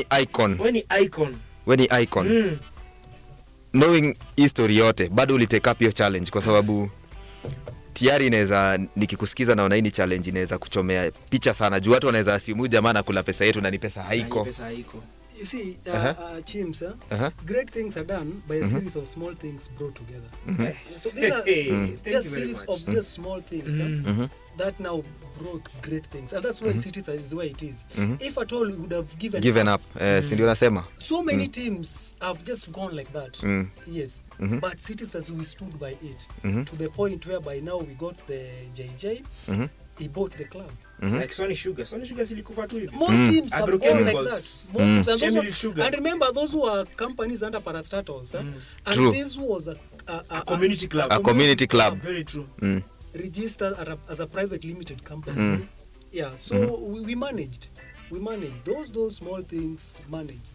S3: ni icon. Knowing history yote, bado ulitake up hiyo challenge kwa sababu tayari inaweza, nikikusikiza naona hii challenge inaweza kuchomea picha sana. Juu watu wanaweza assume jamaa anakula pesa yetu na ni pesa haiko.
S4: You see, Chims, great things are done by a series of small things brought together. So these are a series of just small things that now brought great things. And that's why cities is where it is. If at all we would have given up.
S3: Si ndio nasema?
S4: So many teams have just gone like that. Yes. But cities as we stood by it to the point where by now we got the JJ. He bought the club.
S2: Like Sony Sugar silikufa tu hivi.
S4: Most teams have gone like that. Most teams and remember those who are companies under parastatals, and
S3: True.
S4: this was a
S2: community club.
S3: A community club.
S2: Very true.
S4: Registered as a private limited company. Yeah, so we managed. Those small things managed.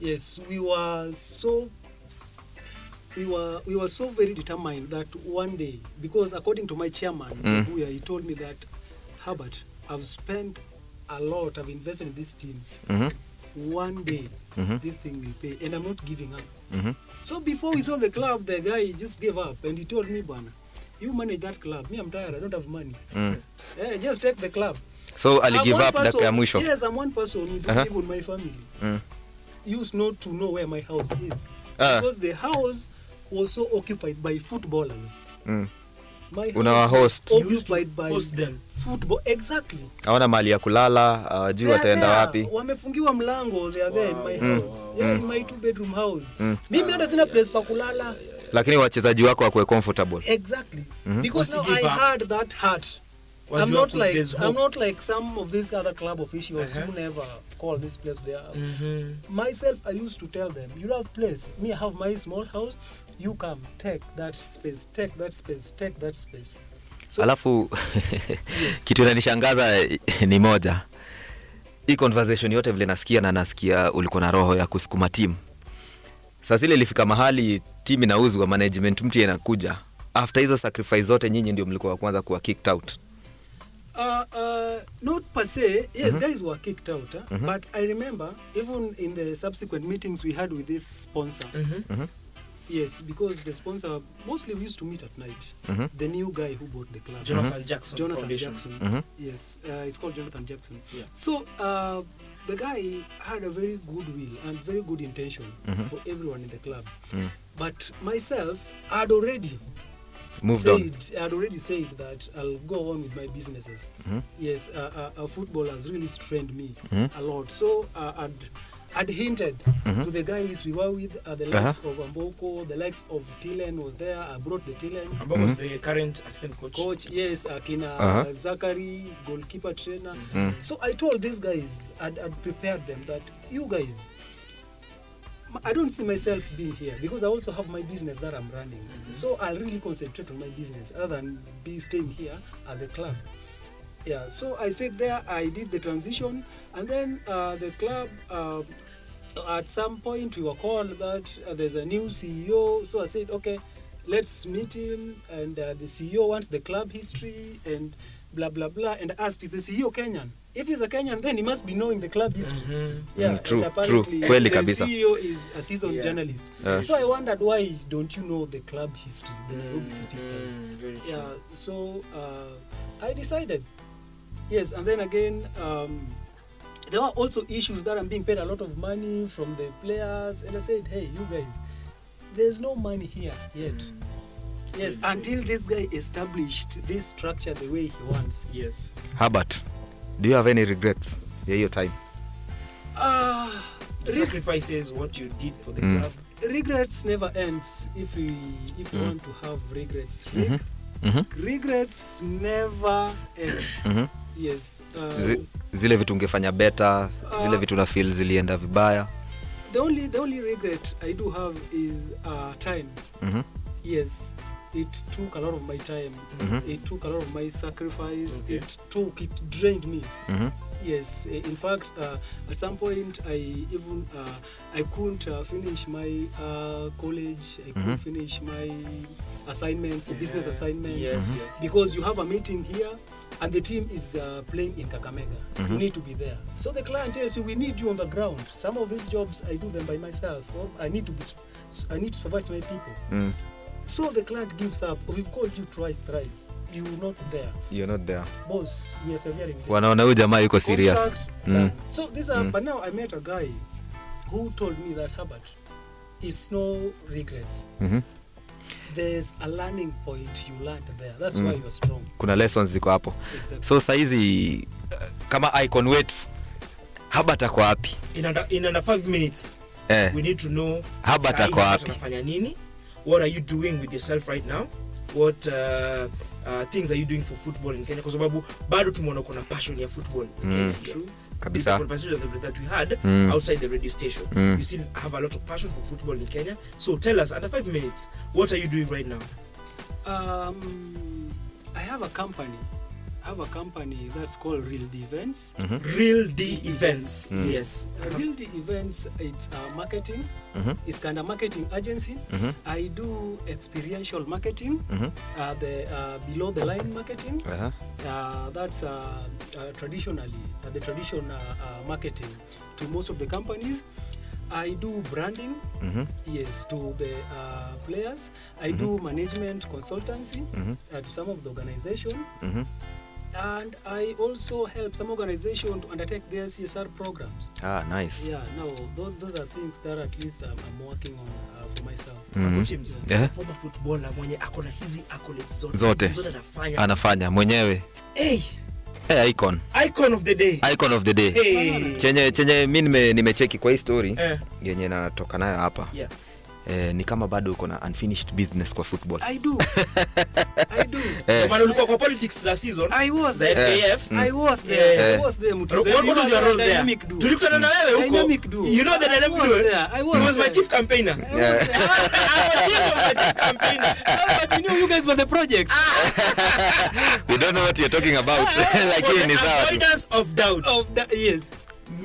S4: Yes, we were so very determined that one day, because according to my chairman, he told me that, Herbert, I've spent a lot, I've invested in this team. One day, this thing will pay, and I'm not giving up. So before we saw the club, the guy just gave up, and he told me, Bwana, you manage that club. Me, I'm tired, I don't have money. Just take the club.
S3: So I'll give up dakika ya mwisho.
S4: Yes, I'm one person who don't live with my family. Used not to know where my house is. Because the house was so occupied by footballers. My house
S3: host.
S4: occupied by football exactly.
S3: Hawana mahali ya kulala, hawajui wataenda wapi.
S4: Wamefungiwa mlango, they are there in my house. Yeah, in my 2-bedroom house. Mimi hata sina place pa kulala.
S3: Lakini wachezaji wako wako comfortable.
S4: Exactly. Because now I had that heart. I'm not like some of these other club officials who never call this place their house. Myself, I used to tell them, you have place. Me, I have my small house. You come, take that space, take that space, take that space. So,
S3: alafu kitu inanishangaza ni moja. Hii conversation yote vile nasikia ulikuwa na roho ya kusukuma team. Sasa ile ilifika mahali team inauzwa, management mpya inakuja. After hizo sacrifice zote nyinyi ndio mlikuwa kwanza kuwa kicked out.
S4: Not per se. Yes, guys were kicked out. But I remember even in the subsequent meetings we had with this sponsor. Yes, because the sponsor mostly we used to meet at night. The new guy who bought the club,
S2: Jonathan Jackson.
S4: Yes, it's called Jonathan Jackson. Yeah. So the guy had a very good will and very good intention for everyone in the club. But myself, I had already said that I'll go on with my businesses. Yes, football has really strained me a lot. So I'd hinted to the guys we were with, the likes of Amboko, the likes of Tilen was there. I brought the Tilen.
S2: Amboko was the current assistant coach.
S4: Yes, Akina Zachary, goalkeeper trainer. So I told these guys, I'd prepared them that you guys, I don't see myself being here because I also have my business that I'm running. So I'll really concentrate on my business other than staying here at the club. Yeah, so I stayed there, I did the transition, and then the club, at some point we were called that there's a new CEO, so I said, okay, let's meet him, and the CEO wants the club history, and blah, blah, blah, and asked, is the CEO Kenyan? If he's a Kenyan, then he must be knowing the club history. Yeah,
S3: true,
S4: and apparently
S3: true.
S4: The CEO is a seasoned journalist. So I wondered, why don't you know the club history, the Nairobi City style? Yeah, so I decided. Yes, and then again, there were also issues that I'm being paid a lot of money from the players, and I said, hey, you guys, there's no money here yet. Yes, until this guy established this structure the way he wants.
S2: Yes.
S3: Herbert, do you have any regrets your time?
S2: The sacrifices, what you did for the club.
S4: Regrets never ends if you want to have regrets. Regrets never ends. Yes.
S3: Zile vitu ungefanya better, zile vitu na feel zilienda vibaya.
S4: The only regret I do have is time. Yes, it took a lot of my time. It took a lot of my sacrifice. It drained me. Yes, in fact, at some point I couldn't finish my college. I couldn't finish my assignments, business assignments, because you have a meeting here and the team is playing in Kakamega. You need to be there. So the client tells you, we need you on the ground. Some of these jobs I do them by myself, or I need to supervise my people. So the client gives up. We've called you twice, thrice. You're not there. Boss, we are severely late.
S3: Wanaona huyu jamaa yuko serious.
S4: So but now I met a guy who told me that, Herbert, it's no regrets. There's a learning point you learned there. That's why you are strong.
S3: Kuna lessons ziko hapo. Exactly. So saizi kama icon wetu Herbert ako wapi?
S2: In under 5 minutes. We need to know
S3: Herbert ako wapi?
S2: Unafanya nini? What are you doing with yourself right now? What things are you doing for football in Kenya? Kwa sababu bado tumeona kuna passion ya football in Kenya. True.
S3: Kabisa.
S2: The conversation that we had outside the radio station. You still have a lot of passion for football in Kenya. So tell us, under 5 minutes, what are you doing right now?
S4: I have a company that's called Real D Events.
S2: Real D Events. Yes.
S4: Real D Events, it's marketing. It's kind of marketing agency. I do experiential marketing, the below the line marketing. That's traditionally the traditional marketing to most of the companies. I do branding, yes, to the players. I do management consultancy to some of the organization. And I also help some organizations to undertake their CSR programs.
S3: Nice.
S4: Yeah, no, those are things that at least I'm working on for myself.
S2: James, former footballer mwenye akona hizi accolades zote
S3: anafanya mwenyewe.
S2: Hey,
S3: Icon
S2: of the day.
S3: Icon of the day.
S2: Hey.
S3: Chenye mimi nimecheki kwa hii story yenye natoka nayo hapa.
S2: Yeah.
S3: Ni kama bado uko na unfinished business kwa football.
S4: I do.
S2: Maana ulikuwa kwa politics last season.
S4: I was
S2: the FKF.
S4: I was there. Mutiso.
S2: What was your role there? Tulikutana na wewe huko. You know the dynamic duo?
S4: I was
S2: my chief campaigner. I was chief campaigner.
S4: But you know you guys were the projects.
S3: We don't know what you're talking about. Lakini ni sawa.
S2: Avoidance of doubt.
S4: Yes.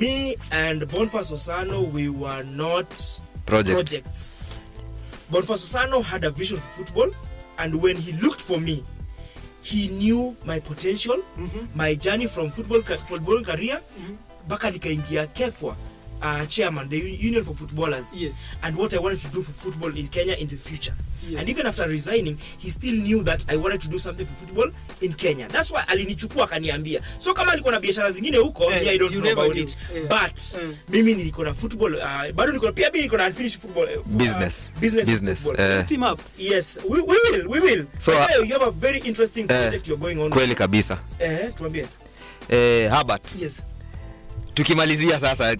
S2: Me and Boniface Osano, we were not projects. Boniface Osano had a vision for football, and when he looked for me, he knew my potential, my journey from football career, mpaka nikaingia KEFWA, chairman, the Union for Footballers,
S4: yes,
S2: and what I wanted to do for football in Kenya in the future.
S4: Yes.
S2: And even after resigning, he still knew that I wanted to do something for football in Kenya. That's why alinichukua akaniambia. So kama alikuwa na biashara zingine huko, I don't know about it. But mimi niko na football, bado niko pia mimi niko na unfinished football
S3: business.
S2: Team up. Yes, we will. So you have a very interesting project you're going on.
S3: Kweli kabisa.
S2: Tuambie.
S3: Herbert.
S4: Yes.
S3: Tukimalizia sasa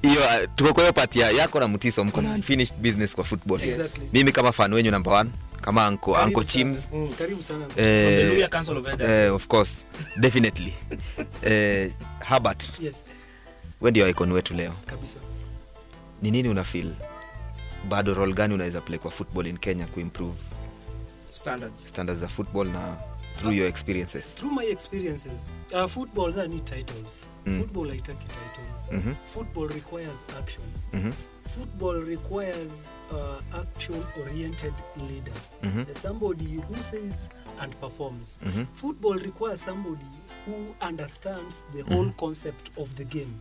S3: hiyo tuko kwa part yako na Mutiso mko na unfinished business kwa football.
S4: Exactly.
S3: Mimi kama fan wenyu number 1, kama Uncle Chims.
S4: Karibu sana.
S2: From the Luya Council of Elders.
S3: Of course, definitely. Herbert.
S4: Yes.
S3: Wewe ndio icon wetu leo.
S4: Kabisa.
S3: Ni nini una feel? Bado role gani unaweza play kwa football in Kenya ku improve standards za football na through your experiences?
S4: Through my experiences, football doesn't need titles. Football haitaki title. Football requires action. Football requires action-oriented leader. Somebody who says and performs. Football requires somebody who understands the whole concept of the game.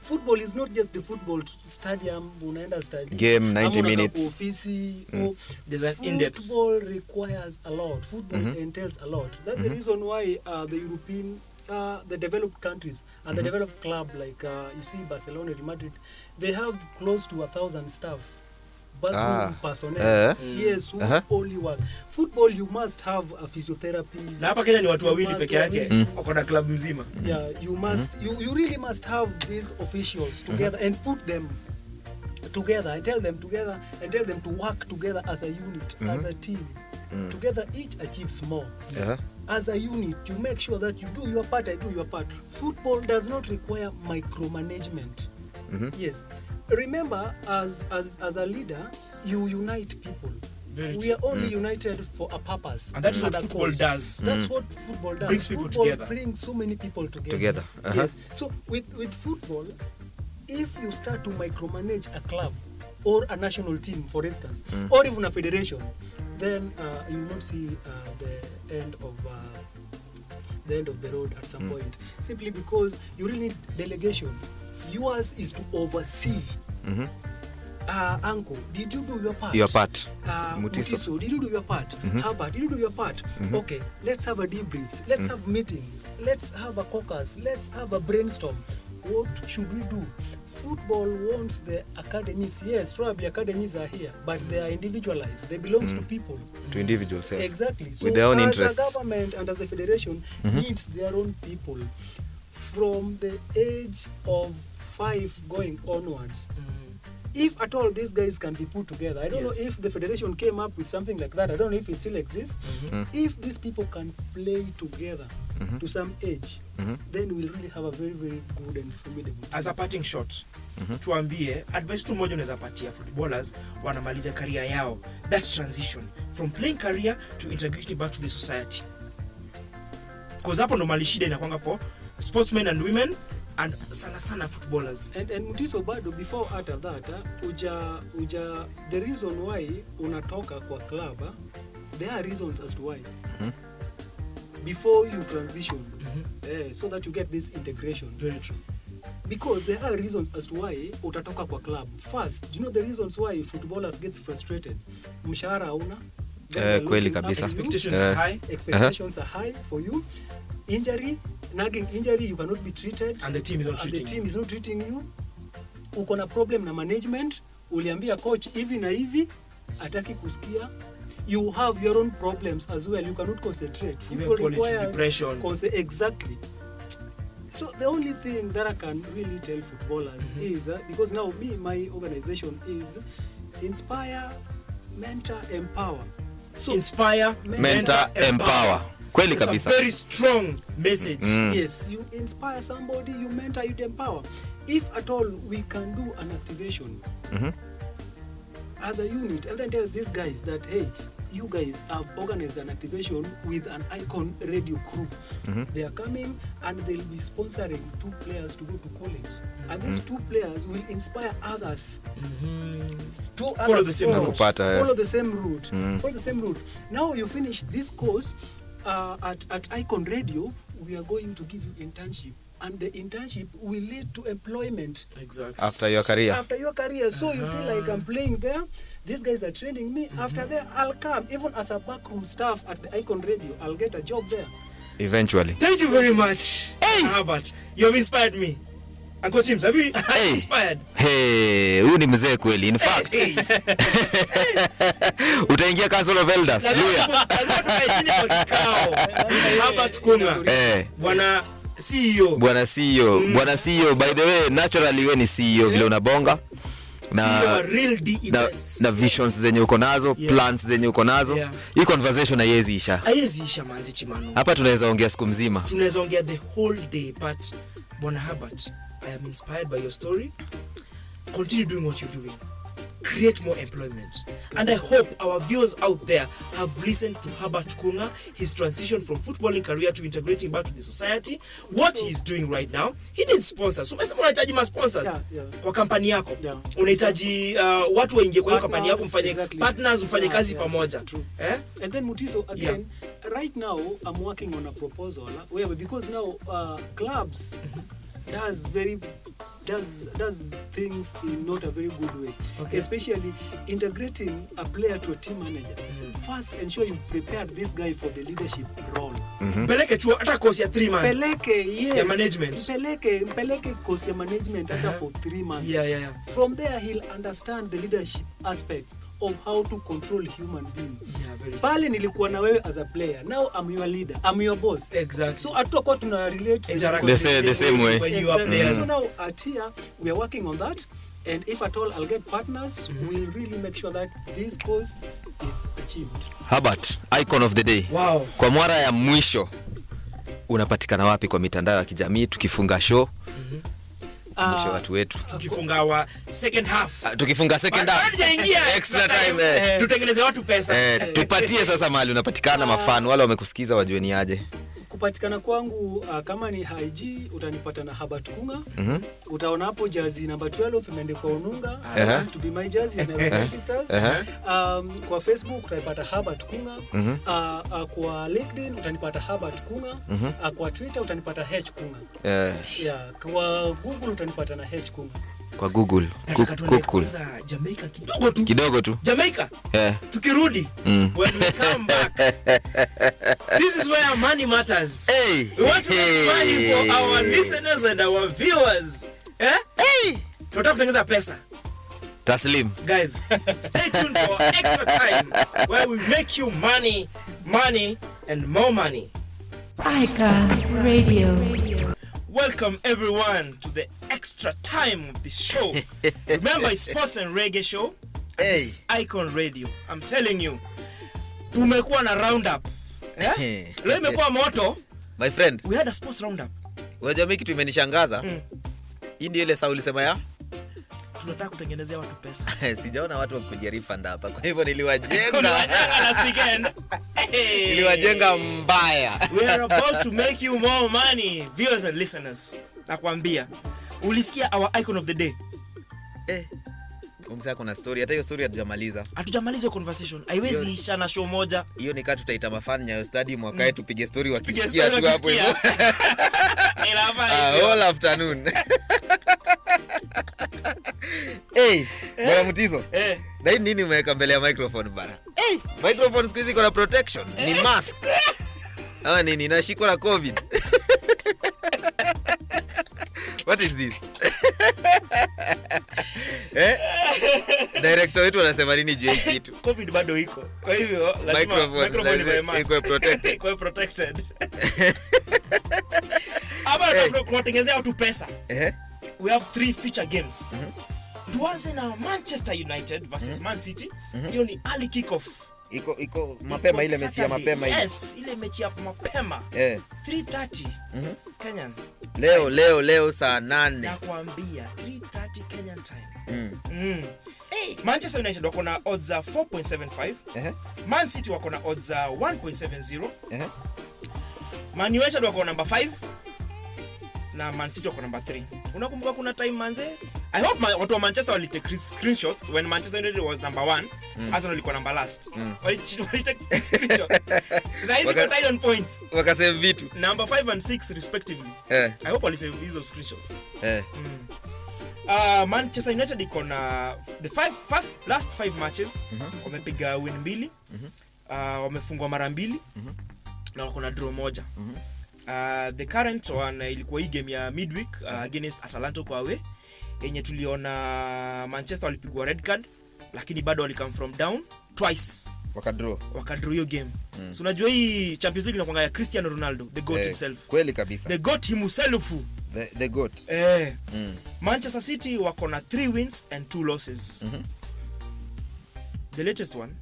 S4: Football is not just the football stadium, unaenda stadium.
S3: Game 90 minutes.
S4: Ofisi,
S2: There's an in-depth.
S4: Football requires a lot. Football entails a lot. That's the reason why the European, the developed countries and the developed club like you see Barcelona, Real Madrid, they have close to 1,000 staff. Backroom personnel. Yes, who only work. Football, you must have a physiotherapist.
S2: Na hapa Kenya ni watu wawili peke yake wako na club mzima.
S4: Yeah, you must you really must have these officials together and put them together and tell them to work together as a unit, as a team. Together each achieves more. As a unit, you make sure that you do your part, I do your part. Football does not require micromanagement. Yes. Remember, as a leader, you unite people. We are only united for a purpose.
S2: And that's what football does.
S4: That's what football does.
S2: Brings people
S4: football
S2: together.
S4: Brings so many people together. Yes. So with football, if you start to micromanage a club or a national team, for instance, or even a federation, then you will not see the end of the road at some point. Simply because you really need delegation. Yours is to oversee. Uncle, did you do your part?
S3: Your part.
S4: Mutiso, did you do your part? Herbert, did you do your part? Okay, let's have a debriefs. Let's have meetings. Let's have a caucus. Let's have a brainstorm. What should we do? Football wants the academies. Yes, probably academies are here, but they are individualized. They belong to people.
S3: To individuals.
S4: Exactly. So
S3: with their own
S4: as
S3: interests.
S4: the government and as the federation needs their own people from the age of 5 going onwards. If at all these guys can be put together, I don't know if the federation came up with something like that. I don't know if it still exists. If these people can play together to some age, then we'll really have a very, very good and formidable team.
S2: As a parting shot, tuambie advice tu moja unaweza patia footballers wanamaliza career yao, that transition from playing career to integrating back to the society. Because hapo ndo mali shida inakwanga for sportsmen and women and sana footballers.
S4: And Mutiso bado before after that, uja the reason why unatoka kwa club, there are reasons as to why. Before you transition, so that you get this integration.
S2: Very true.
S4: Because there are reasons as to why utatoka kwa club. First, do you know the reasons why footballers get frustrated? Mshahara hauna.
S3: Kweli kabisa.
S2: Expectations are high.
S4: Expectations are high for you. Injury, nagging injury, you cannot be treated.
S2: And the team is not treating you.
S4: The team is not treating you. Uko na problem na management. Uliambia coach hivi na hivi, ataki kusikia. You have your own problems as well. You cannot concentrate.
S2: Football requires depression.
S4: Exactly. So the only thing that I can really tell footballers is because now my organization is Inspire, Mentor, Empower. So
S2: Inspire,
S3: mentor, empower. Kweli
S2: It's
S3: kabisa.
S2: a very strong message.
S4: Yes, you inspire somebody, you mentor, you empower. If at all we can do an activation as a unit and then tell these guys that, hey, you guys have organized an activation with an Icon radio crew. They are coming and they'll be sponsoring 2 players to go to college. And these 2 players will inspire others to
S2: Follow the same route.
S4: Follow the same route. Follow the same route. Now you finish this course at Icon Radio, we are going to give you internship. And the internship will lead to employment.
S2: Exactly.
S3: After your career.
S4: After your career. So you feel like I'm playing there. These guys are training me. After that, I'll come. Even as a backroom staff at the Icon Radio, I'll get a job there.
S3: Eventually.
S2: Thank you very much. Hey, Herbert, you have inspired me. Uncle James, have you inspired?
S3: Hey, huyu ni mzee kweli. In fact, utaingia Council of Elders. Luya.
S2: Herbert Kunga. Bwana CEO.
S3: Bwana CEO. By the way, naturally we ni CEO vile unabonga. Na visions zenye uko nazo, plans zenye uko nazo. Hii conversation haiwezi isha.
S2: Haiwezi isha manzi Chimano.
S3: Hapa tunaweza ongea siku mzima.
S2: Tunaweza ongea the whole day, but Bwana Herbert, I am inspired by your story. Continue doing what you're doing. Create more employment. And I hope our viewers out there have listened to Herbert Kunga, his transition from footballing career to integrating back to the society. What he is doing right now, he needs sponsors. So umesema unahitaji ma sponsors kwa kampani yako. Unahitaji watu waingie kwa hiyo kampani yako, mfanye partners, mfanye kazi pamoja.
S4: And then Mutiso again, right now I'm working on a proposal where because now clubs does things in not a very good way. Okay. Especially integrating a player to a team manager. First, ensure you've prepared this guy for the leadership role.
S2: Peleke chuo hata course ya 3 months.
S4: Peleke, yes.
S2: Ya management.
S4: Peleke course ya management hata for 3 months.
S2: Yeah.
S4: From there, he'll understand the leadership aspects of how to control human being.
S2: Yeah, very.
S4: Pale nilikuwa na wewe as a player. Now I'm your leader. I'm your boss.
S2: Exactly.
S4: So atakuwa tuna relate
S3: the same way.
S2: When you are players.
S4: So now at here we are working on that, and if at all I'll get partners, we'll really make sure that this cause is achieved.
S3: Herbert, Icon of the day.
S2: Wow.
S3: Kwa mara ya mwisho unapatikana wapi kwa mitandao ya kijamii tukifunga show? Mwisho watu wetu.
S2: Tukifunga wa second half.
S3: Tukifunga second half. Extra time.
S2: Tutengeneze watu pesa.
S3: Tupatie sasa mahali unapatikana mafano wale wamekusikiza wajue ni aje.
S4: Kupatikana kwangu kama ni IG utanipata na Herbert Kunga. Utaona hapo jersey number 12 imeandikwa Ununga. Used to be my jersey and kwa Facebook utanipata Herbert Kunga. Kwa LinkedIn utanipata Herbert Kunga. Kwa Twitter utanipata Hitch Kunga. Kwa Google utanipata na Hitch Kunga.
S3: Kwa Google.
S2: Jamaica
S3: kidogo tu.
S2: Jamaica. Tukirudi. When we come back. This is where money matters.
S3: Hey.
S2: We want to make money for our listeners and our viewers. Tunataka kutengeneza pesa.
S3: Taslim.
S2: Guys, stay tuned for extra time where we make you money and more money.
S1: Icon Radio.
S2: Welcome everyone to the extra time of this show. Remember, it's Sports and Reggae show. It's Icon Radio. I'm telling you. Tumekuwa na roundup. Leo imekuwa moto.
S3: My friend,
S2: we had a sports roundup.
S3: Unajua mimi kitu imenishangaza. Hii ndio ile sauli sema ya
S2: tunataka kutengenezea watu pesa.
S3: Sijaona watu wakujarifa hapa. Kwa hivyo niliwajenga
S2: last weekend.
S3: Niliwajenga mbaya.
S2: We are about to make you more money, viewers and listeners. Nakwambia. Ulisikia our icon of the day?
S3: Umsaka kuna story, hata hiyo story hatujamaliza.
S2: Hatujamaliza conversation. Haiwezi isha na show moja.
S3: Hiyo ni kati tutaita mafani ya stadium wakae tupige story wakisikia tu hapo hivyo. All afternoon. Bwana Mutiso. Na hii nini umeweka mbele ya microphone bana? Microphone siku hizi iko na protection. Ni mask. Nini nashikwa na COVID. What is this? Director wetu anasema nini juu hiki kitu?
S2: COVID bado iko. Kwa hivyo lazima microphone iwe mask.
S3: Iko protected.
S2: Iko protected. Hapa tunatengenezea watu pesa. We have 3 feature games. Tuanze na Manchester United versus Man City. Hiyo ni early kick off.
S3: Iko mapema ile mechi ya mapema ile.
S2: Yes, ile mechi ya mapema. 3:30 Kenyan.
S3: Leo saa 8.
S2: Nakwambia 3:30 Kenyan time. Manchester United wako na odds za 4.75. Man City wako na odds za 1.70. Man United wako number 5 na Man City wako number 3. Unakumbuka kuna time manze? I hope watu wa Manchester walitake screenshots when Manchester United was number 1. Arsenal ilikuwa number last. Walitake screenshots. Sasa kwa tied on points.
S3: Wakasave vitu.
S2: Number 5 and 6 respectively. I hope walisave hizo screenshots. Manchester United iko na the last 5 matches. Wamepiga win 2. Wamefungwa mara 2. Na wako na draw moja. The current one ilikuwa hii game ya midweek against Atalanta kwa away yenye tuliona Manchester walipigwa red card lakini bado walicome from down twice wakadraw hiyo game. So unajua hii Champions League inakuanga ya Cristiano Ronaldo, the goat himself.
S3: Kweli kabisa.
S2: The goat himself.
S3: The goat.
S2: Manchester City wako na 3 wins and 2 losses. The latest one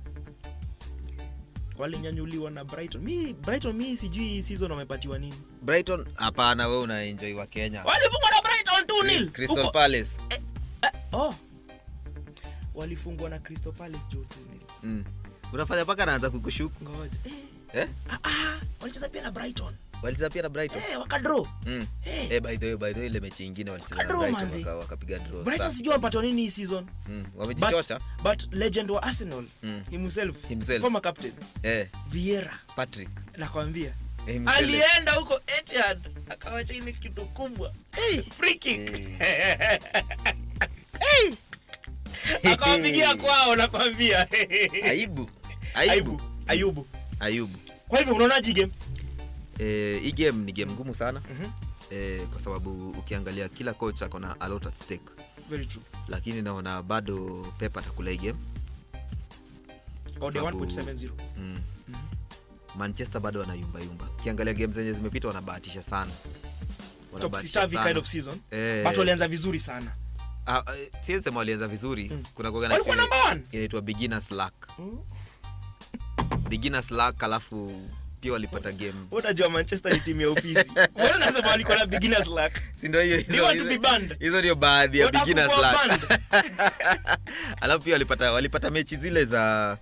S2: walinyanyuliwa na Brighton. Mi sijui season wamepatiwa nini.
S3: Brighton hapana, wewe una enjoy wa Kenya.
S2: Walifungwa na Brighton 2-0.
S3: Crystal Palace.
S2: Walifungwa na Crystal Palace 2-0.
S3: Unafanya paka naanza kukushuku.
S2: Ngoja. Walicheza pia na Brighton. Wakadraw.
S3: By the way ile mechi nyingine walicheza na Brighton wakapiga draw.
S2: Brighton sijui wapatwa nini hii season.
S3: Wamejichocha.
S2: But legend wa Arsenal himself. Former captain. Vieira.
S3: Patrick.
S2: Nakwambia. Alienda huko Etihad akawacha ile kitu kubwa. Free kick. Akawapigia kwao nakwambia. Ayubu. Kwa hivyo unaonaje game?
S3: Hii game ni game ngumu sana. Kwa sababu ukiangalia kila coach ako na a lot at stake.
S2: Very true.
S3: Lakini naona bado Pep atakula hii game.
S2: Kwa 1.70.
S3: Manchester bado wanayumba. Ukiangalia games zenye zimepita wanabahatisha sana.
S2: Top City kind of season. But walianza vizuri sana.
S3: Siwezi sema walianza vizuri. Kuna
S2: walikuwa number 1.
S3: Inaitwa beginner's luck. Beginner's luck alafu pia walipata game.
S2: Unajua Manchester ni timu ya ofisi. Mbona unasema walikuwa na beginner's luck?
S3: Si ndio hiyo. Hizo ndio baadhi ya beginner's luck. Alafu pia walipata mechi zile za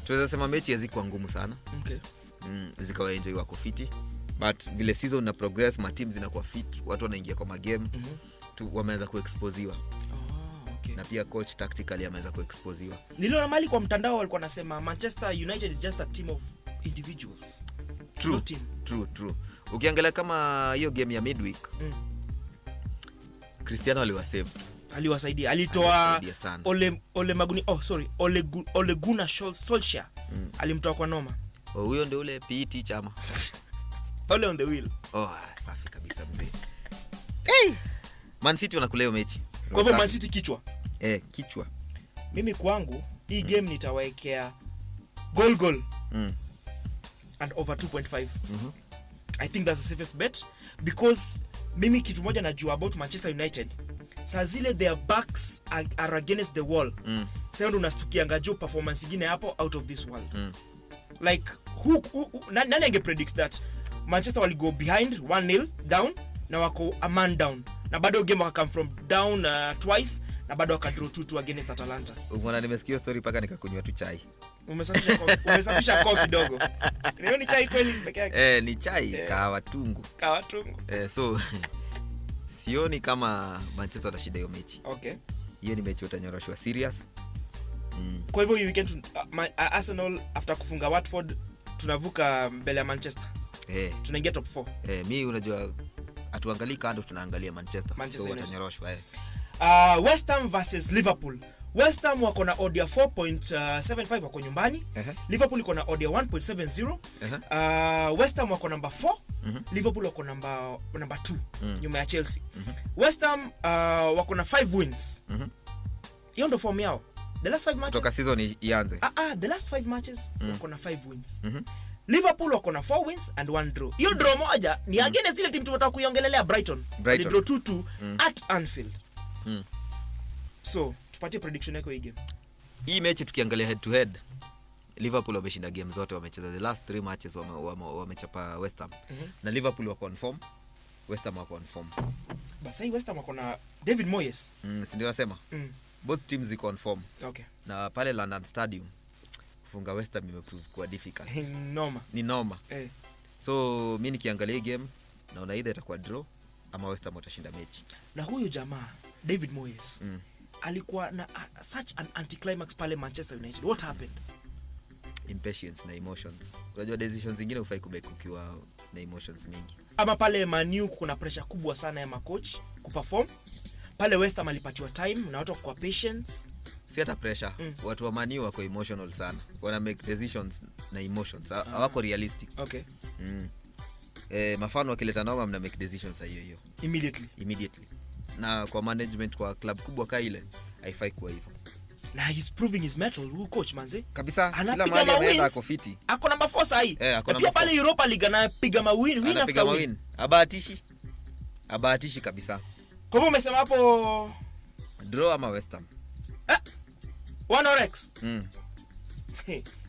S3: tunaweza sema mechi hazikuwa ngumu sana.
S2: Okay.
S3: Zikawa enjoy wako fiti. But vile season na progress ma teams zinakuwa fit, watu wanaingia kwa magame. Wameanza kuexposiwa. Na pia coach tactically ameanza kuexposiwa.
S2: Niliona mali kwa mtandao walikuwa nasema Manchester United is just a team of individuals.
S3: True. Ukiangalia kama hiyo game ya midweek, Cristiano aliwasaidia. Alitoa Ole Gunnar Solskjaer. Alimtoa kwa noma. Huyo ndio ule PE chama.
S2: Ole on the wheel.
S3: Safi kabisa mzee. Man City wanakuleo mechi.
S2: Kwa hivyo Man City kichwa.
S3: Kichwa.
S2: Mimi kwangu hii game nitawaekea goal and over 2.5. I think that's the safest bet because mimi kitu moja najua about Manchester United. Saa zile their backs are against the wall. Sasa ndo unastukianga juu performance nyingine hapo out of this world. Like nani angepredict that Manchester will go behind 1-0 down na wako a man down. Na bado game waka come from down twice na bado waka draw 2-2 against Atalanta.
S3: Umeona nimesikia story paka nikakunywa tu chai.
S2: Umesafisha kofi kidogo. Leo ni chai kweli peke yake.
S3: Ni chai kahawa tungu. So sioni kama Manchester watashinda hiyo mechi.
S2: Okay.
S3: Hiyo ni mechi utanyoroshwa serious.
S2: Kwa hivyo hii weekend Arsenal after kufunga Watford tunavuka mbele ya Manchester. Tunaingia top 4.
S3: Mimi unajua atuangalie kando tunaangalia Manchester so watanyoroshwa.
S2: West Ham versus Liverpool. West Ham wako na odd ya 4.75 wako nyumbani. Liverpool iko na odd ya 1.70. West Ham wako number 4. Liverpool wako number 2 nyuma ya Chelsea. West Ham wako na 5 wins. Hiyo ndio form yao. The last 5 matches
S3: kutoka season ianze.
S2: The last 5 matches wako na 5 wins. Liverpool wako na 4 wins and 1 draw. Hiyo draw moja ni against ile team tunataka kuiongelelea, Brighton. Ni draw 2-2 at Anfield. So tupatie prediction yako hii game.
S3: Hii mechi tukiangalia head to head, Liverpool wameshinda game zote, wamecheza the last 3 matches, wamechapa West Ham. Na Liverpool wako on form, West Ham wako on form.
S2: Basi West Ham wako na David Moyes.
S3: Si ndio nasema? Both teams ziko on form.
S2: Okay.
S3: Na pale London Stadium kufunga West Ham imeprove kuwa difficult. Ni noma. So mimi nikiangalia game naona either itakuwa draw ama West Ham watashinda mechi.
S2: Na huyu jamaa David Moyes alikuwa na such an anticlimax pale Manchester United. What happened?
S3: Impatience na emotions. Unajua decisions zingine hufai kubeki ukiwa na emotions mingi.
S2: Ama pale Man U kuna pressure kubwa sana ya coach kuperform. Pale West Ham alipatiwa time na watu kwa patience.
S3: Si hata pressure. Watu wa Man U wako emotional sana. Wana make decisions na emotions. Hawako realistic.
S2: Okay.
S3: Mafano wakileta noma mna make decisions hiyo immediately. Na kwa management kwa club kubwa ka ile haifai kuwa hivyo.
S2: Na he's proving his mettle, huyu coach manze.
S3: Kabisa, kila mahali ameenda ako fiti.
S2: Ako number 4 sahi. Pia pale Europa League anapiga mawin after win.
S3: Abahatishi kabisa.
S2: Kwa hivyo umesema hapo
S3: draw ama West Ham?
S2: 1-X.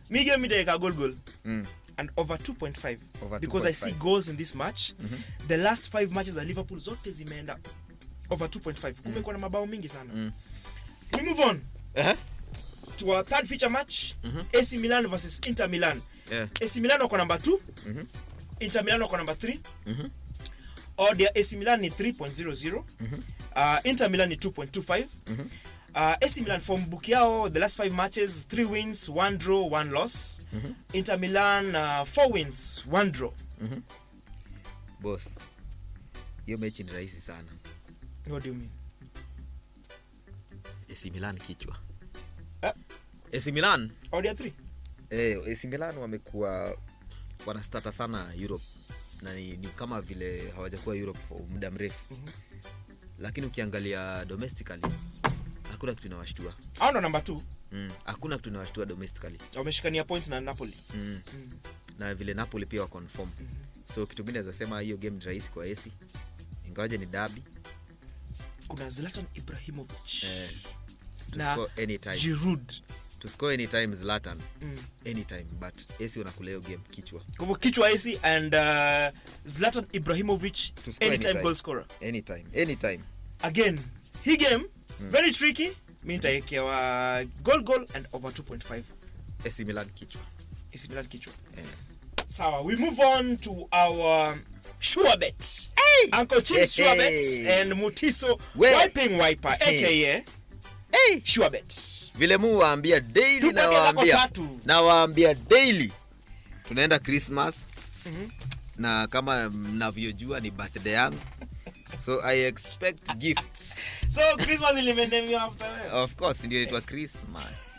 S2: Miguel Mideka goal. And over 2.5 because I see goals in this match. The last 5 matches za Liverpool zote zimeenda over 2.5. Kumekuwa na mabao mingi sana. We move on to our third feature match. AC Milan versus Inter Milan. AC Milan wako number 2. Inter Milan wako number 3. Odds AC Milan ni 3.00. Inter Milan ni 2.25. AC Milan form book yao the last 5 matches 3 wins, 1 draw, 1 loss. Inter Milan 4 wins, 1 draw.
S3: Boss, hiyo mechi ni rahisi sana.
S2: What do you mean?
S3: AC Milan kichwa. AC Milan
S2: odds 3.
S3: AC Milan wamekuwa wanastata sana Europe. Na ni kama vile hawajakuwa Europe for muda mrefu. Lakini ukiangalia domestically hakuna kitu inawashtua.
S2: Hao ndo number 2.
S3: Hakuna kitu inawashtua domestically.
S2: Wameshikania points na Napoli.
S3: Na vile Napoli pia wa confirm. So kitu mimi naweza sema hiyo game ni rahisi kwa AC. Ingawaje ni derby.
S2: Kuna Zlatan Ibrahimovic.
S3: To score anytime.
S2: Giroud.
S3: To score anytime Zlatan. Anytime, but AC wanakula hiyo game kichwa.
S2: Kwa hivyo kichwa AC and Zlatan Ibrahimovic anytime goal scorer.
S3: Anytime.
S2: Again, hii game very tricky. Mimi nitaekewa goal and over 2.5.
S3: AC Milan kichwa.
S2: Sawa, we move on to our sure bet. Uncle Chim's sure bet and Mutiso wiping wiper aka sure bet.
S3: Vile mu waambia daily na waambia daily tunaenda Christmas. Na kama mnavyojua ni birthday yangu. So I expect gifts.
S2: So Christmas ilimendemia after.
S3: Of course ndio inaitwa Christmas.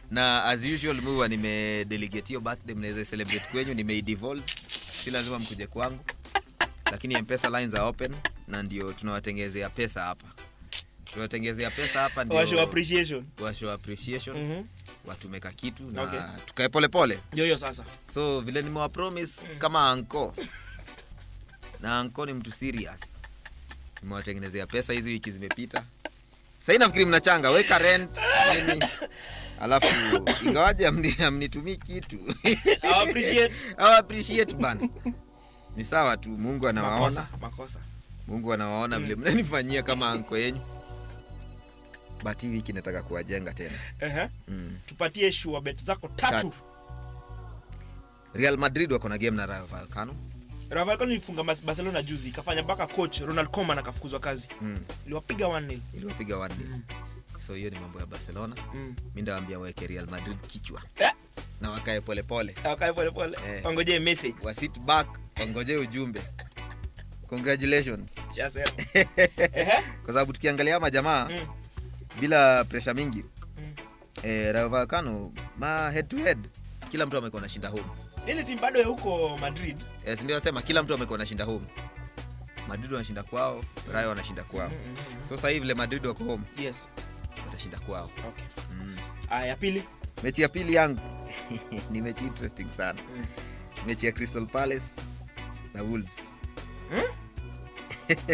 S3: Na as usual mu nimedelegate hiyo birthday, mnaweza celebrate kwenyu, nimedevolve. Si lazima mkuje kwangu. Lakini M-Pesa lines are open na ndio tunawatengezea pesa hapa. Ndio washow appreciation. Watumeka kitu na tukae pole.
S2: Yo sasa.
S3: So vile nimewa promise kama anko. Na anko ni mtu serious. Nimewatengenezea pesa hizi wiki zimepita. Sasa nafikiri mnachanga weka rent nini. Alafu ingawaje amnitumii kitu.
S2: I
S3: appreciate bana. Ni sawa tu, Mungu anawaona.
S2: Makosa.
S3: Mungu anawaona vile mnanifanyia kama anko yenu. But hii wiki nataka kuwajenga tena.
S2: Tupatie sure bet zako 3.
S3: Real Madrid wako na game na Rayo Vallecano.
S2: Rayo Vallecano ilifunga Barcelona juzi, kafanya mpaka coach Ronald Koeman akafukuzwa kazi. Iliwapiga 1-0.
S3: So hiyo ni mambo ya Barcelona. Mimi ndawaambia weke Real Madrid kichwa. Na wakae pole.
S2: Wangoje message.
S3: Wa sit back, wangoje ujumbe. Congratulations.
S2: Just
S3: kwa sababu tukiangalia majamaa bila pressure mingi. Rayo Vallecano head to head kila mtu amekuwa anashinda home.
S2: Ile timu bado ya huko Madrid.
S3: Yes, ndio nasema kila mtu amekuwa anashinda home. Madrid wanashinda kwao, Rayo wanashinda kwao. So sasa hivi le Madrid wako home.
S2: Yes.
S3: watashinda kwao.
S2: Okay. Ya pili?
S3: Mechi ya pili yangu ni mechi interesting sana. Mechi ya Crystal Palace na Wolves.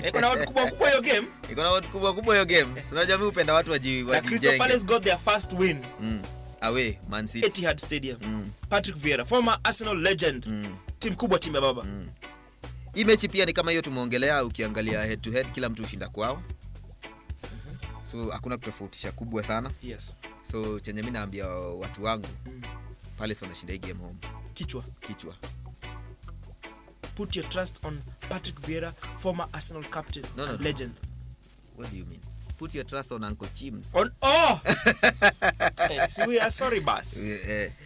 S2: Iko na watu kubwa hiyo game.
S3: Iko na watu kubwa hiyo game. Unajua mimi upenda watu wajijenge.
S2: Crystal Palace got their first win.
S3: Away Man City.
S2: Etihad Stadium. Patrick Vieira, former Arsenal legend. Timu kubwa, timu ya baba.
S3: Hii mechi pia ni kama hiyo tumeongelea, ukiangalia head to head kila mtu ushinda kwao. So hakuna kutofautisha kubwa sana.
S2: Yes.
S3: So chenye mimi naambia watu wangu, Palace wanashinda hii game home.
S2: Kichwa. Put your trust on Patrick Vieira, former Arsenal captain and legend.
S3: What do you mean? Put your trust on Uncle Chims.
S2: So we are sorry, boss.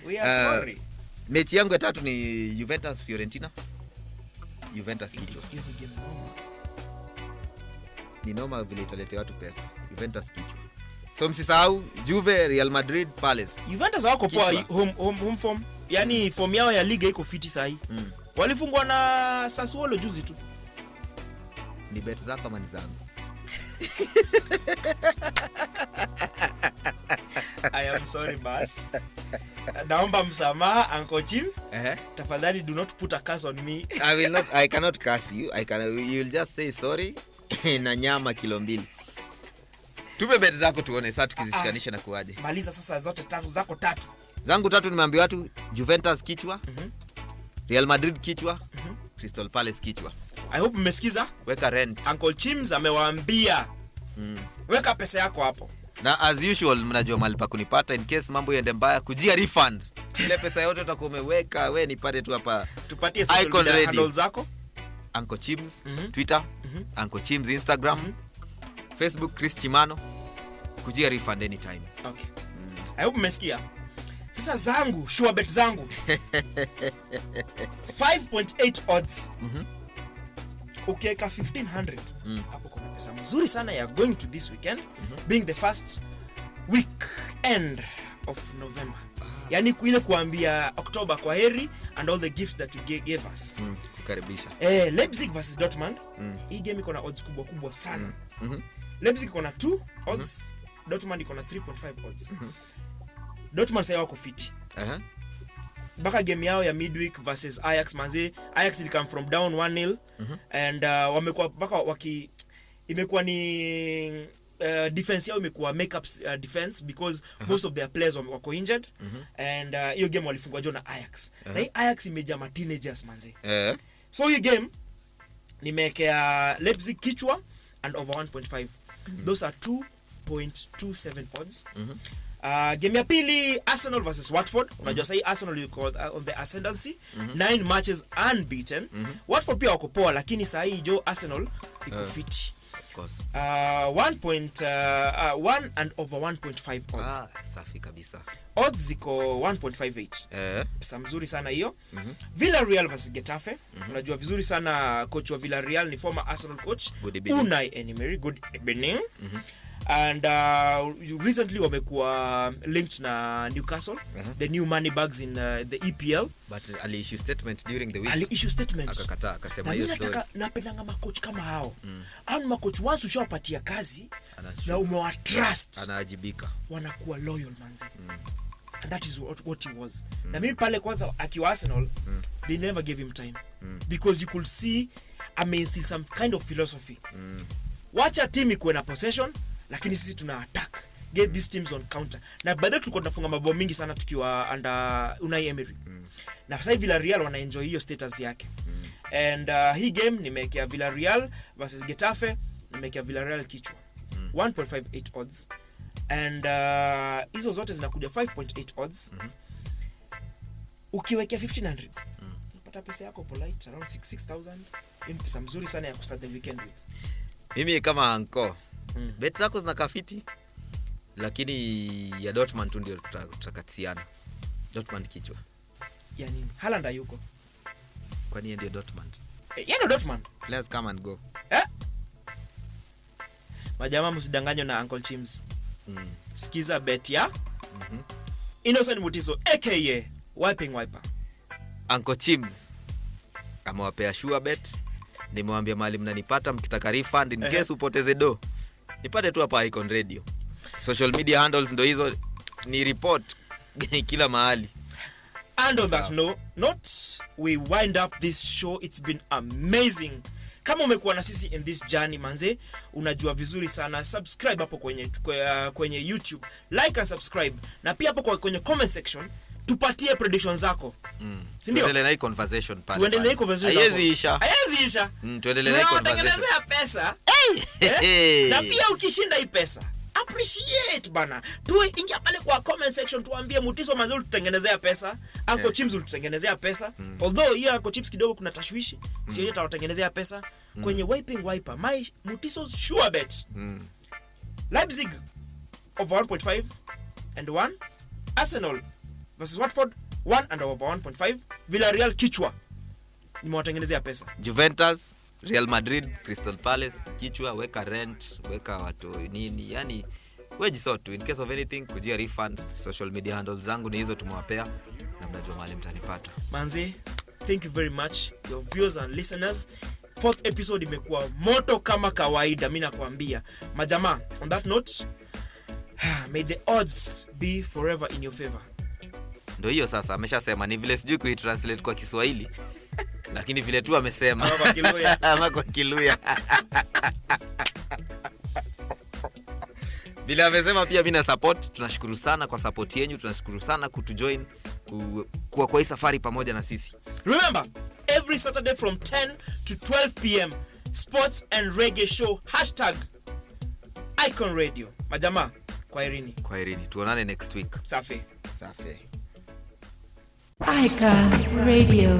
S2: We are sorry.
S3: Mechi yangu ya tatu ni Juventus Fiorentina. Juventus kichwa. Ni noma vile italete watu pesa. Juventus kichwa. So msisahau Juve, Real Madrid, Palace.
S2: Juventus wako poa home form. Yaani form yao ya liga iko fiti sahi. Walifungwa na Sassuolo juzi tu.
S3: Ni bet zako ama ni zangu?
S2: I am sorry, boss. Naomba msamaha Uncle Chims. Tafadhali do not put a curse on me.
S3: I cannot curse you. You will just say sorry na nyama kilo 2. Tupe bet zako tuone sasa tukizishikanisha na kuaje.
S2: Maliza sasa zote tatu zako tatu.
S3: Zangu tatu nimeambia watu Juventus kichwa. Real Madrid kichwa. Crystal Palace kichwa.
S2: I hope mmesikiza.
S3: Weka rent.
S2: Uncle Chims amewaambia. Weka pesa yako hapo.
S3: Na as usual mnajua mahali pa kunipata in case mambo yaende mbaya, kujia refund. Ile pesa yote utakuwa umeweka, wewe nipate tu hapa.
S2: Tupatie social media handles zako.
S3: Uncle Chims Twitter, Uncle Chims Instagram, Facebook Chris Chimano. Kujia refund anytime.
S2: Okay. I hope mmesikia. Sasa zangu, sure bet zangu. 5.8 odds. Ukiweka 1500 hapo kuna pesa mzuri sana ya going to this weekend, being the first weekend of November. Yani kuile kuambia October kwa heri and all the gifts that you gave us.
S3: Kukaribisha.
S2: Leipzig versus Dortmund. Hii game iko na odds kubwa sana. Leipzig iko na 2 odds, Dortmund iko na 3.5 odds. Dortmund sasa wako fiti. Baka game yao ya midweek versus Ajax, manze Ajax will come from down 1-0 and wamekuwa baka imekuwa ni defense yao imekuwa make up defense because most of their players wako injured and hiyo game walifungwa jana Ajax. Na hii Ajax imejaa teenagers manze. So hii game nimewekea Leipzig kichwa and over 1.5. Those are 2.27 odds. Game ya pili Arsenal versus Watford. Unajua sasa Arsenal yuko on the ascendancy, 9 matches unbeaten. Watford pia wako poa lakini sasa hii Arsenal iko fiti.
S3: Of course.
S2: 1 and over 1.5 odds.
S3: Safi kabisa.
S2: Odds ziko 1.58. Pesa mzuri sana hiyo. Villarreal versus Getafe. Unajua vizuri sana coach wa Villarreal ni former Arsenal coach Unai Emery. Good evening. And recently wamekuwa linked na Newcastle, the new money bags in the EPL,
S3: but ali issue statement during the week. Akakataa akasema hiyo story.
S2: Napendanga makocha kama hao. Au makocha once ushawapatia kazi na umewatrust,
S3: anaajibika, wanakuwa
S2: loyal manzi. And that is what he was. Na mimi pale kwanza akiwa Arsenal, they never gave him time because you could see amazing some kind of philosophy. Wacha team ikuwe na possession lakini sisi tuna attack, get these teams on counter. Na baadaye tulikuwa tunafunga mabao mingi sana tukiwa under Unai Emery. Na sasa Villarreal wana enjoy hiyo status yake. And hii game nimewekea Villarreal versus Getafe, nimewekea Villarreal kichwa 1.58 odds. And hizo zote zinakuja 5.8 odds. Ukiwekea 1500 unapata pesa yako polite around 6000. Ni pesa mzuri sana ya kustart the weekend with.
S3: Mimi kama anko bet zako zinakaa fiti, lakini ya Dortmund tu ndio tutakatiana. Dortmund kichwa.
S2: Ya nini? Haaland hayuko.
S3: Kwani ndio Dortmund?
S2: Ndio Dortmund.
S3: Let's come and go.
S2: Majamaa msidanganywe na Uncle Chims. Sikiza bet ya Innocent Mutiso aka Wiping Wiper.
S3: Uncle Chims amewapea sure bet. Nimewambia mahali mnanipata mkitaka refund in case upoteze do. Nipate tu hapa Icon Radio. social media handles ndo hizo, ni report kila mahali.
S2: And on that note, we wind up this show. It's been amazing. Kama umekuwa na sisi in this journey manze, unajua vizuri sana, subscribe hapo kwenye YouTube, like and subscribe, na pia hapo kwenye comment section tupatie predictions zako. Si ndio?
S3: Tuendelee na hii conversation pale.
S2: Tuendelee na hii conversation.
S3: Haiwezi isha.
S2: Tuendelee na hii conversation. Tunatengenezea pesa. Na pia ukishinda hii pesa, appreciate bana. Ingia pale kwa comment section tuambie Mutiso manze tutengenezea pesa, Uncle Chims tutengenezea pesa. Although hiyo Uncle Chims kidogo kuna tashwishi, sio yeye atawatengenezea pesa kwenye wiping wiper. My Mutiso's sure bet. Leipzig over 1.5 and 1. Arsenal versus Watford 1 and over 1.5. Villarreal kichwa. Nimewatengenezea pesa.
S3: Juventus, Real Madrid, Crystal Palace kichwa, weka rent, weka watu nini, yani weji sort in case of anything kujia refund. Social media handles zangu ni hizo tumewapea, na mnajua mahali mtanipata.
S2: Manze, thank you very much your viewers and listeners. 4th episode imekuwa moto kama kawaida, mimi nakwambia. Majamaa, on that note, may the odds be forever in your favor.
S3: Ndio hiyo sasa, ameshasema ni vile sijui kuitranslate kwa Kiswahili. Lakini vile tu amesema ama kwa Kiluya. Vile amesema pia mimi na support. Tunashukuru sana kwa support yenu, tunashukuru sana kutujoin kwa hii safari pamoja na sisi.
S2: Remember, every Saturday from 10 to 12 p.m. Sports and Reggae Show #Icon Radio. Majamaa, kwaherini.
S3: Tuonane next week.
S2: Safi.
S3: Safi.
S1: Icon Radio.